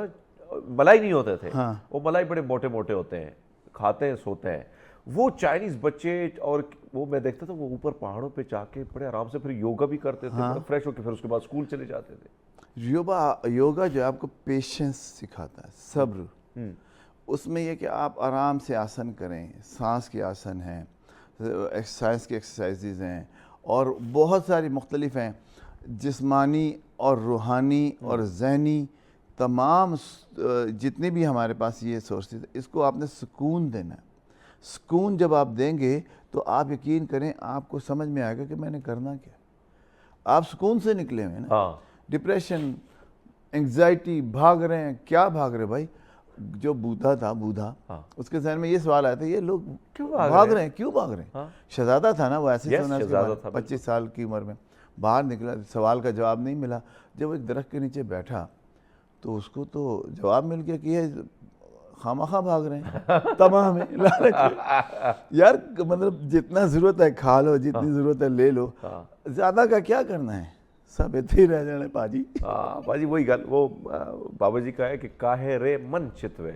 ملائی نہیں ہوتے تھے, وہ ملائی بڑے موٹے موٹے ہوتے ہیں, کھاتے ہیں سوتے ہیں وہ چائنیز بچے. اور وہ میں دیکھتا تھا وہ اوپر پہاڑوں پہ جا کے بڑے آرام سے پھر یوگا بھی کرتے تھے, فریش ہو کے پھر اس کے بعد اسکول چلے جاتے تھے. یوگا جو آپ کو پیشنس سکھاتا ہے, صبر. اس میں یہ کہ آپ آرام سے آسن کریں, سانس کے آسن ہیں, ایکسرسائز کی ایکسرسائزز ہیں, اور بہت ساری مختلف ہیں, جسمانی اور روحانی اور ذہنی تمام جتنے بھی ہمارے پاس یہ سورسز, اس کو آپ نے سکون دینا ہے. سکون جب آپ دیں گے تو آپ یقین کریں آپ کو سمجھ میں آئے گا کہ میں نے کرنا کیا. آپ سکون سے نکلے ہوئے نا, ڈپریشن, انگزائٹی, بھاگ رہے ہیں. کیا بھاگ رہے بھائی؟ جو بودھا تھا, اس کے ذہن میں یہ سوال آیا تھا, یہ لوگ کیوں بھاگ رہے ہیں, کیوں بھاگ رہے ہیں؟ شہزادہ تھا نا وہ, ایسے سونا 25 سال کی عمر میں باہر نکلا, سوال کا جواب نہیں ملا. جب وہ ایک درخت کے نیچے بیٹھا تو اس کو تو جواب مل گیا کہ یہ خامخواہ بھاگ رہے ہیں تمام یار. مطلب جتنا ضرورت ہے کھا لو, جتنی ضرورت ہے لے لو, زیادہ کا کیا کرنا ہے, سب اتنے ہی رہ جانے. باجی وہی گل وہ بابا جی کا ہے کہ کاہے رے من چتوے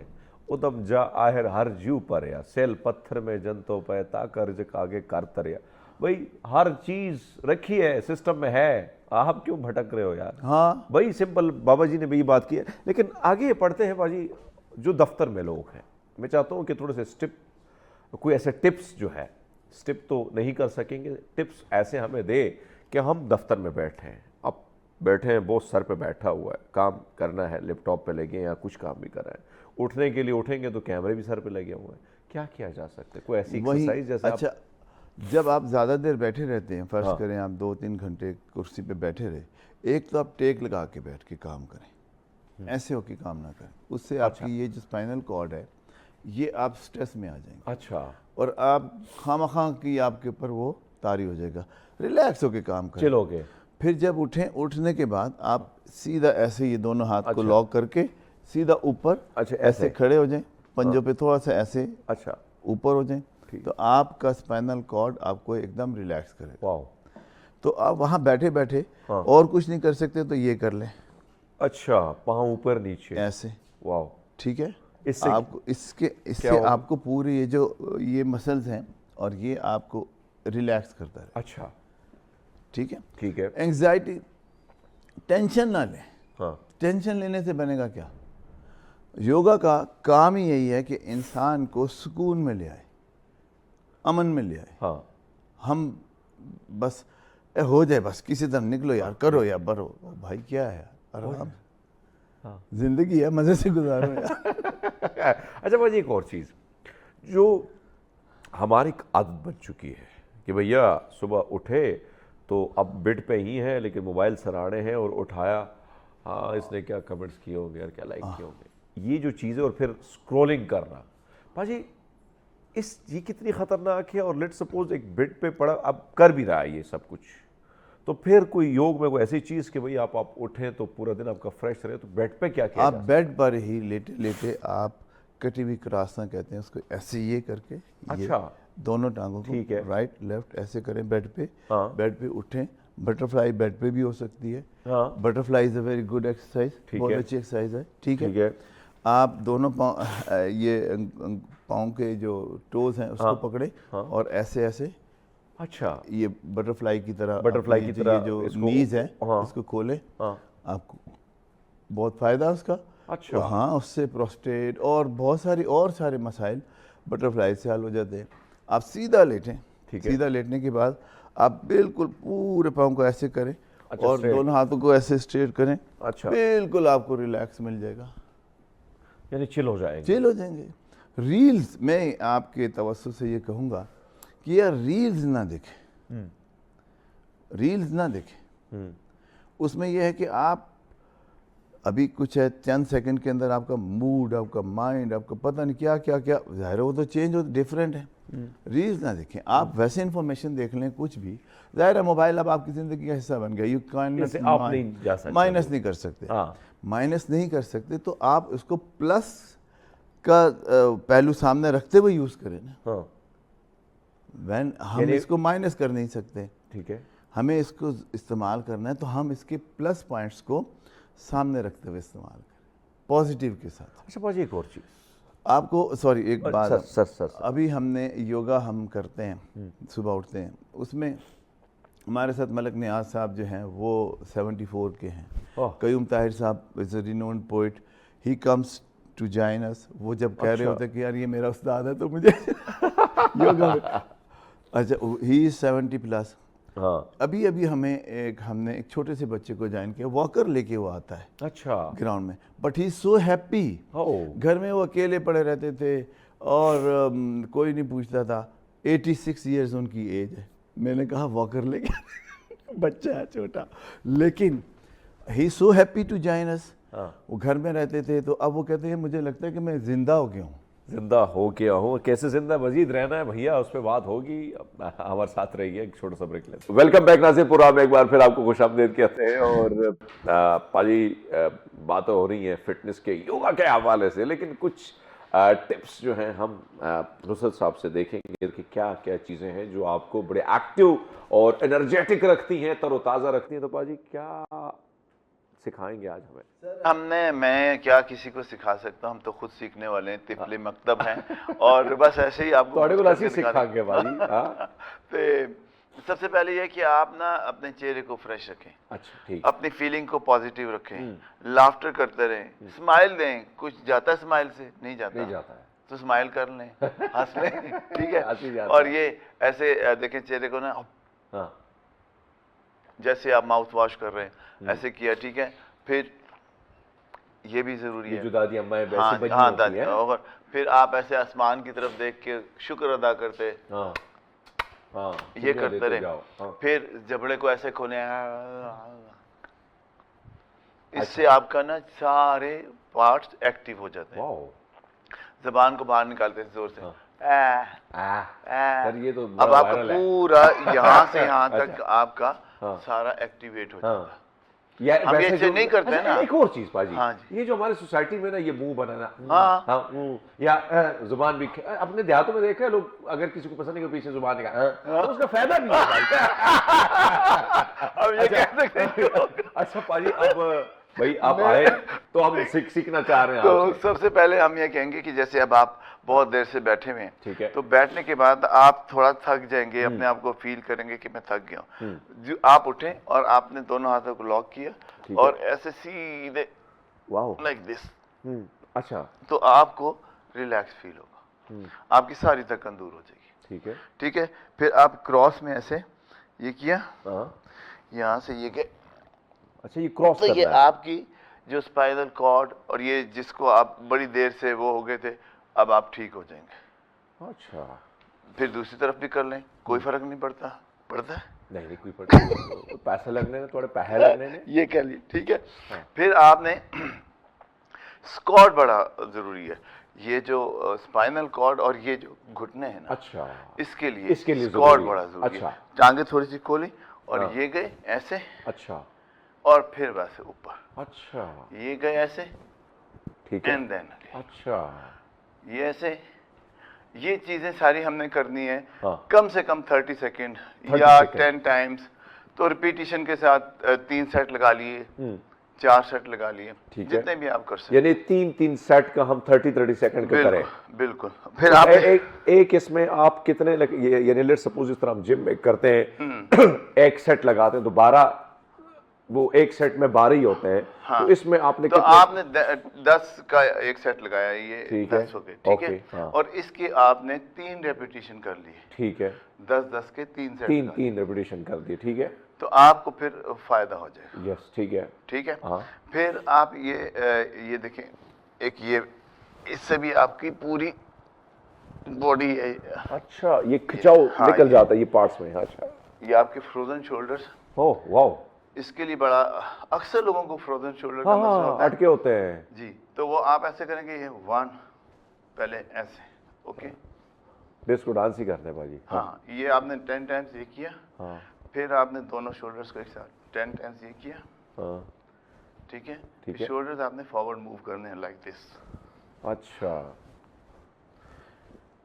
ادم جا آہر ہر جیو پریا, سیل پتھر میں جنتو پے تا کرج آگے کر تریا. بھائی ہر چیز رکھی ہے, سسٹم میں ہے, آپ کیوں بھٹک رہے ہو یار؟ بھائی سمپل, بابا جی نے بھی یہ بات کی ہے. لیکن آگے پڑھتے ہیں باجی, جو دفتر میں لوگ ہیں, میں چاہتا ہوں کہ تھوڑے سے سٹپ, کوئی ایسے ٹپس جو ہے, سٹپ تو نہیں کر سکیں گے, ٹپس ایسے ہمیں دے کہ ہم دفتر میں بیٹھے ہیں, اب بیٹھے ہیں, بہت سر پہ بیٹھا ہوا ہے, کام کرنا ہے, لیپ ٹاپ پہ لگے ہیں یا کچھ کام بھی کر رہے ہیں, اٹھنے کے لیے اٹھیں گے تو کیمرے بھی سر پہ لگے ہوئے ہیں, کیا کیا جا سکتے, کوئی ایسی ایکسرسائز جیسے؟ اچھا, جب آپ زیادہ دیر بیٹھے رہتے ہیں, فرض کریں آپ 2-3 گھنٹے کرسی پہ بیٹھے رہے, ایک تو آپ ٹیک لگا کے بیٹھ کے کام کریں, ایسے ہو کے کام نہ کریں. اس سے آپ کی یہ جو اسپائنل کارڈ ہے یہ آپ سٹریس میں آ جائیں گے. اچھا, اور آپ خواہ کی آپ کے اوپر وہ طاری ہو جائے گا. ریلیکس ہو کے کام کریں, چلو گے. پھر جب اٹھیں, اٹھنے کے بعد آپ سیدھا ایسے یہ دونوں ہاتھ کو لاک کر کے سیدھا اوپر ایسے کھڑے ہو جائیں, پنجوں پہ تھوڑا سا ایسے اوپر ہو جائیں, تو آپ کا اسپائنل کارڈ آپ کو ایک دم ریلیکس کرے گا. تو آپ وہاں بیٹھے بیٹھے اور کچھ نہیں کر سکتے تو یہ کر لیں. اچھا, پاؤں اوپر نیچے ایسے. واو, ٹھیک ہے. آپ کو اس سے آپ کو پوری یہ جو یہ مسلز ہیں اور یہ آپ کو ریلیکس کرتا ہے. اچھا, ٹھیک ہے. ٹھیک ہے. اینگزائٹی, ٹینشن نہ لیں. ٹینشن لینے سے بنے گا کیا؟ یوگا کا کام ہی یہی ہے کہ انسان کو سکون میں لے آئے, امن میں لے آئے. ہم بس ہو جائے بس کسی طرح نکلو یار, کرو یا بھرو. بھائی کیا ہے یار, آرام زندگی ہے, مزے سے گزارو یار. اچھا بھائی ایک اور چیز جو ہماری ایک عادت بن چکی ہے کہ بھیا صبح اٹھے تو اب بیڈ پہ ہی ہے لیکن موبائل سراڑے ہیں اور اٹھایا, ہاں اس نے کیا کمنٹس کیے ہوں گے اور کیا لائک کیے ہوں گے, یہ جو چیزیں, اور پھر سکرولنگ کرنا. باجی یہ کتنی خطرناک ہے, اور لیٹ سپوز ایک بیڈ پہ پڑا اب کر بھی رہا ہے یہ سب کچھ, تو پھر کوئی یوگ میں کوئی ایسی چیز کہ بھئی آپ اٹھیں تو پورا دن آپ کا فریش رہے, تو بیڈ پہ کیا کیا آپ بیڈ پر ہی لیٹے لیٹے آپ کٹی ہوئی کراسنا کہتے ہیں اس کو, ایسے یہ کر کے اچھا دونوں ٹانگوں کو ٹھیک ہے, رائٹ لیفٹ ایسے کریں بیڈ پہ, ہاں بیڈ پہ اٹھیں. بٹر فلائی بیڈ پہ بھی ہو سکتی ہے. ہاں butter fly is a very good exercise, بہت اچھی ایکسرسائز ہے. ٹھیک ہے, آپ دونوں پاؤں, یہ پاؤں کے جو ٹوز ہیں اس کو پکڑیں اور ایسے ایسے, اچھا یہ بٹر فلائی کی طرح, بٹر فلائی کی طرح جو نیز ہے اس کو کھولیں, آپ کو بہت فائدہ اس کا. اچھا ہاں, اس سے پروسٹیٹ اور بہت سارے مسائل بٹر فلائی سے حل ہو جاتے ہیں. آپ سیدھا لیٹیں, سیدھا لیٹنے کے بعد آپ بالکل پورے پاؤں کو ایسے کریں اور دونوں ہاتھوں کو ایسے اسٹریٹ کریں. اچھا بالکل آپ کو ریلیکس مل جائے گا, یعنی چل ہو جائیں گے. چل ہو جائیں گے. ریلز, میں آپ کے توسط سے یہ کہوں گا کہ یار ریلز نہ دیکھیں, ریلز نہ دیکھیں. اس میں یہ ہے کہ آپ ابھی کچھ ہے, چند سیکنڈ کے اندر آپ کا موڈ, آپ کا مائنڈ, آپ کا پتہ نہیں کیا کیا کیا, ظاہر ہے وہ تو چینج ہو, ڈیفرنٹ ہے. ریلز نہ دیکھیں, آپ ویسے انفارمیشن دیکھ لیں کچھ بھی. ظاہر ہے موبائل اب آپ کی زندگی کا حصہ بن گیا, یو کین مائنس نہیں کر سکتے, مائنس نہیں کر سکتے. تو آپ اس کو پلس کا پہلو سامنے رکھتے ہوئے یوز کریں نا. ہم اس کو مائنس کر نہیں سکتے, ٹھیک ہے, ہمیں اس کو استعمال کرنا ہے تو ہم اس کے پلس پوائنٹس کو سامنے رکھتے ہوئے استعمال کریں, پازیٹیو کے ساتھ. اچھا باجی ایک اور چیز آپ کو, سوری ایک بات, سر ابھی ہم نے یوگا ہم کرتے ہیں, صبح اٹھتے ہیں, اس میں ہمارے ساتھ ملک نیاز صاحب جو ہیں وہ 74 کے ہیں. قیوم طاہر صاحب is a renowned poet, he comes to join us. وہ جب کہہ رہے ہوتے کہ یار یہ میرا استاد ہے تو مجھے یوگا, اچھا ہی از 70 پلس. ابھی ہم نے ایک چھوٹے سے بچے کو جوائن کیا, واکر لے کے وہ آتا ہے اچھا گراؤنڈ میں, but he is so happy. گھر میں وہ اکیلے پڑے رہتے تھے اور کوئی نہیں پوچھتا تھا. 86 ایئرز ان کی ایج ہے. میں نے کہا واکر لے کے, بچہ ہے چھوٹا, لیکن ہی so happy to join us. وہ گھر میں رہتے تھے تو اب وہ کہتے ہیں مجھے لگتا ہے کہ میں زندہ ہو گیا ہوں. زندہ ہو گیا ہوں, کیسے زندہ مزید رہنا ہے بھیا, اس پہ بات ہوگی. ہمارے ساتھ رہیے, ایک چھوٹا سا بریک لیتے ہیں. ویلکم بیک ناظرین پروگرام میں ایک بار پھر آپ کو خوش آمدید کہتے ہیں. اور پاجی باتیں ہو رہی ہیں فٹنس کے, یوگا کے حوالے سے, لیکن کچھ ٹپس جو ہیں ہم نصرت صاحب سے دیکھیں گے کہ کیا کیا چیزیں ہیں جو آپ کو بڑے ایکٹیو اور انرجیٹک رکھتی ہیں, تر و تازہ رکھتی ہیں. تو پاجی کیا سکھائیں گے آج ہمیں؟ میں کیا کسی کو سکھا سکتا ہوں, ہم تو خود سیکھنے والے ہیں, طفل مکتب ہیں, اور بس ایسے ہی آپ کو سکھا گے بھائی. سب سے پہلے یہ کہ آپ نا اپنے چہرے کو فریش رکھیں. اچھا ٹھیک, اپنی فیلنگ کو پازیٹیو رکھیں, لافٹر کرتے رہیں, اسمائل دیں. کچھ جاتا ہے اسمائل سے, نہیں جاتا ہے تو اسمائل کر لیں, ہنس لیں. ٹھیک ہے, اور یہ ایسے دیکھیں چہرے کو نا, جیسے آپ ماؤتھ واش کر رہے ہیں ایسے کیا. ٹھیک ہے, پھر یہ بھی ضروری ہے, جو دادی اماں دادی, اور پھر آپ ایسے آسمان کی طرف دیکھ کے شکر ادا کرتے, یہ کرتے رہے. پھر جبڑے کو ایسے کھولیں, اس سے آپ کا نا سارے پارٹس ایکٹیو ہو جاتے ہیں. زبان کو باہر نکالتے ہیں زور سے, اب آپ کا پورا یہاں سے یہاں تک آپ کا سارا ایکٹیویٹ ہو جاتا ہے. ہم یہ نہیں کرتے نا. ایک اور چیز باجی, یہ جو ہمارے سوسائٹی میں نا یہ منہ بنانا, یا زبان بھی, اپنے دیہاتوں میں دیکھا ہے لوگ اگر کسی کو پسند نہیں کہ پیچھے زبان نکال, تو اس کا فائدہ نہیں ہے. اب یہ کہہ سکتے ہیں. اچھا باجی, اب بھائی آپ آئے تو ہم سیکھنا چاہ رہے ہیں. تو سب سے پہلے ہم یہ کہیں گے کہ جیسے اب آپ بہت دیر سے بیٹھے ہوئے ہیں, ٹھیک ہے, تو بیٹھنے کے بعد آپ تھوڑا تھک جائیں گے, اپنے آپ کو فیل کریں گے کہ میں تھک گیا ہوں. جو آپ اٹھیں اور آپ نے دونوں ہاتھوں کو لاک کیا اور ایسے سیدھے لائک دس, اچھا, تو آپ کو ریلیکس فیل ہوگا, آپ کی ساری تھکن دور ہو جائے گی. ٹھیک ہے, ٹھیک ہے. پھر آپ کراس میں ایسے یہ کیا, ہاں یہاں سے یہ کہ اچھا یہ کراس تو یہ کرنا ہے. آپ کی جو اسپائنل کارڈ اور یہ جس کو آپ بڑی دیر سے وہ ہو گئے تھے, اب آپ ٹھیک ہو جائیں گے. اچھا پھر دوسری طرف بھی کر لیں, کوئی فرق نہیں پڑتا. پڑتا ہے نہیں نہیں کوئی پڑتا نہیں, پیسے لگنے نے تھوڑے پیسے لگنے نے. یہ کہہ لیے ٹھیک ہے. پھر آپ نے اسکواٹ بڑا ضروری ہے. یہ جو اسپائنل کارڈ اور یہ جو گھٹنے ہیں نا, اچھا اس کے لیے اسکواٹ ضروری ہے. بڑا ضروری ہے. اچھا ٹانگیں تھوڑی سی کھولیں اور یہ گئے ایسے, اچھا اور پھر ویسے اوپر, اچھا یہ گئے ایسے, ٹھیک ہے. اینڈ دین اچھا یہ ایسے. یہ چیزیں ساری ہم نے کرنی ہے ہاں. کم سے کم 30 سیکنڈ 30 یا سیکنڈ. 10 ٹائمز. تو ریپیٹیشن کے ساتھ 3 سیٹ لگا لیے, 4 سیٹ لگا لیے, ٹھیک ہے. جتنے بھی آپ کر سکتے. یعنی 3 سیٹ کا ہم 30 سیکنڈ کا کریں. بالکل. پھر آپ ایک اس میں آپ کتنے یعنی لیٹ سپوز اس طرح ہم جم میں کرتے ہیں ایک سیٹ لگاتے ہیں تو 12, وہ ایک سیٹ میں 12 ہی ہوتے ہیں. تو اس میں آپ نے تو آپ نے 10 کا ایک سیٹ لگایا, یہ ٹھیک ہے. 10 ہو گئے, ٹھیک ہے. اور اس کے آپ نے 3 ریپیٹیشن کر لیے, ٹھیک ہے. 10 کے 3 سیٹ, 3 ریپیٹیشن کر دیے, ٹھیک ہے. تو آپ کو پھر فائدہ ہو جائے گا. یس ٹھیک ہے. ٹھیک ہے. ہاں پھر آپ یہ دیکھیں, ایک یہ اس سے بھی آپ کی پوری باڈی ہے. اچھا یہ کھچاؤ نکل جاتا ہے یہ پارٹس میں. اچھا یہ آپ کے فروزن شولڈرز. اوہ واو. اس کے لیے بڑا اکثر لوگوں کو فروزن شولڈر کا مسئلہ ہوتا ہے, اٹکے ہوتے ہیں. جی. تو وہ آپ ایسے کریں گے, یہ 1 پہلے ایسے, اوکے. اس کو ڈانس ہی کرتے ہیں باجی. ہاں یہ آپ نے 10 ٹائمز یہ کیا. ہاں پھر آپ نے دونوں شولڈرز کو ایک ساتھ 10 ٹائمز یہ کیا. ہاں ٹھیک ہے. ٹھیک ہے. شولڈرز آپ نے فارورڈ موو کرنے ہیں لائک دس, اچھا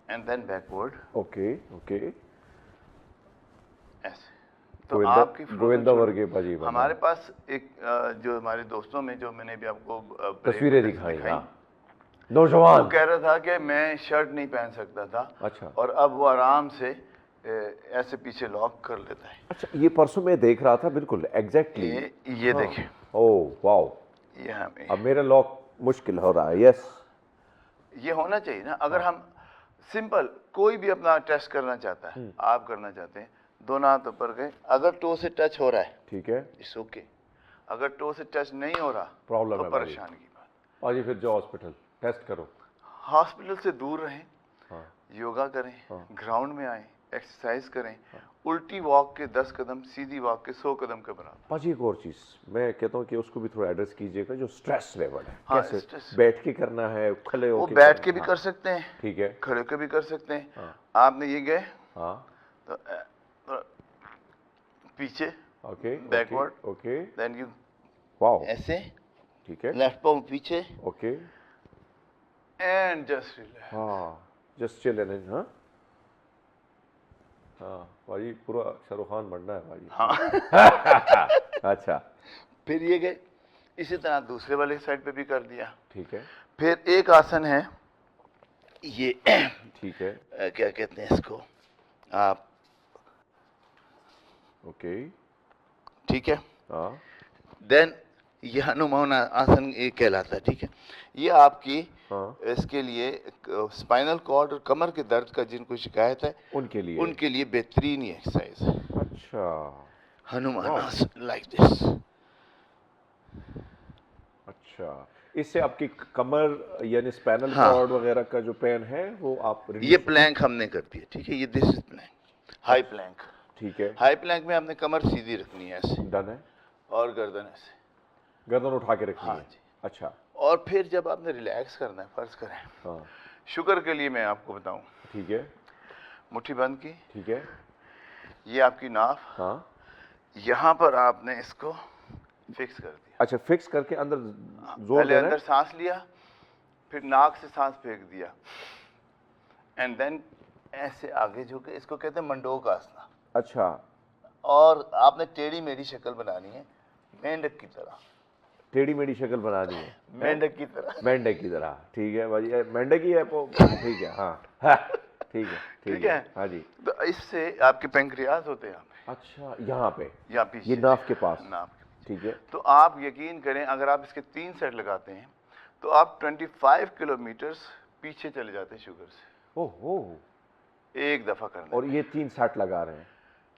and then backward, okay okay. ایسے. تو آپ کی گووندا ورگے باجی. ہمارے پاس ایک جو ہمارے دوستوں میں جو میں نے بھی آپ کو تصویریں دکھائی, ہاں نوجوان وہ کہہ رہا تھا کہ میں شرٹ نہیں پہن سکتا تھا, اچھا اور اب وہ آرام سے ایسے پیچھے لاک کر لیتا ہے. اچھا یہ پرسوں میں دیکھ رہا تھا بالکل ایگزیکٹلی. یہ دیکھیں, اوہ واو. یہاں پہ اب میرا لاک مشکل ہو رہا ہے. یس یہ ہونا چاہیے نا. اگر ہم سمپل کوئی بھی اپنا ٹیسٹ کرنا چاہتا ہے, آپ کرنا چاہتے ہیں, دونوں ہاتھ اوپر گئے, اگر ٹو سے ٹچ ہو رہا ہے ٹھیک ہے, اٹس اوکے. اگر ٹو سے ٹچ نہیں ہو رہا پرابلم تو ہے پریشانی کی بات. باجی پھر جاؤ ہاسپٹل ٹیسٹ کرو. ہاسپٹل سے دور رہیں, ہاں یوگا کریں, گراؤنڈ میں آئیں, ایکسرسائز کریں. الٹی واک کے 10 قدم, سیدھی واک کے 100 قدم کے برابر. باجی ایک اور چیز میں کہتا ہوں کہ اس کو بھی تھوڑا ایڈریس کیجیے گا, جو اسٹریس لیول ہے کیسے بیٹھ کے کرنا ہے, کھلے ہو وہ کے بیٹھ کے بھی کر سکتے ہیں, ٹھیک ہے, کھڑے کے بھی کر سکتے ہیں. آپ نے یہ گئے ہاں تو پیچھے, okay backward, okay then you wow ایسے, ٹھیک ہے, لیفٹ پاؤں پیچھے, اوکے اینڈ جسٹ ریلیکس. ہاں جسٹ چل ان. ہاں ہاں باجی پورا شاہ رخ خان بننا ہے باجی. ہاں اچھا پھر یہ گئے, اسی طرح دوسرے والے سائڈ پہ بھی کر دیا. ٹھیک ہے, پھر ایک آسن ہے, یہ ٹھیک ہے, کیا کہتے ہیں اس کو آپ, اوکے ٹھیک ہے. ہاں دین یہ ہنومان آسن یہ کہلاتا ہے. ٹھیک ہے. یہ آپ کی ہاں اس کے لیے اسپائنل کارڈ اور کمر کے درد کا جن کو شکایت ہے ان کے لیے بہترین ہی ایکسرسائز ہے. اچھا ہنومان آسن لائک دس. اچھا اس سے آپ کی کمر یعنی اسپائنل کارڈ وغیرہ کا جو پین ہے وہ آپ یہ پلینک ہم نے کر دی ہے. ٹھیک ہے, یہ دس از پلینک, ہائی پلینک. ٹھیک ہے, ہائی پلینک میں ہم نے کمر سیدھی رکھنی ہے ایسے, ڈن ہے, اور گردن ایسے, گردن اٹھا کے رکھنی ہاں ہے. جی. اچھا اور پھر جب آپ نے ریلیکس کرنا ہے, فرض کریں ہاں شوگر کے لیے میں آپ کو بتاؤں, ٹھیک ہے, مٹھی بند کی, ٹھیک ہے, یہ آپ کی ناف, ہاں یہاں پر آپ نے اس کو فکس کر دیا. اچھا فکس کر کے اندر زور پہلے دینا اندر سانس لیا, پھر ناک سے سانس پھینک دیا, اینڈ دین ایسے آگے جھکے, اس کو کہتے ہیں منڈوک آسنا. اچھا اور آپ نے ٹیڑھی میڑھی شکل بنانی ہے, مینڈک کی طرح, ٹیڑھی میڑھی شکل بنا دی ہے, مینڈک کی طرح, مینڈک کی طرح. ٹھیک ہے باجی, مینڈک ہی ہے, ٹھیک ہے, ہاں ٹھیک ہے, ٹھیک ہے. ہاں جی. تو اس سے آپ کے پینکریاز ہوتے ہیں اچھا یہاں پہ, یا پیچھے, یہ ناف کے پاس, ناف کے. ٹھیک ہے. تو آپ یقین کریں اگر آپ اس کے 3 سیٹ لگاتے ہیں تو آپ 25 کلومیٹرز پیچھے چلے جاتے ہیں شوگر سے, اوہ ایک دفعہ کرنے. اور یہ 3 سیٹ لگا رہے ہیں,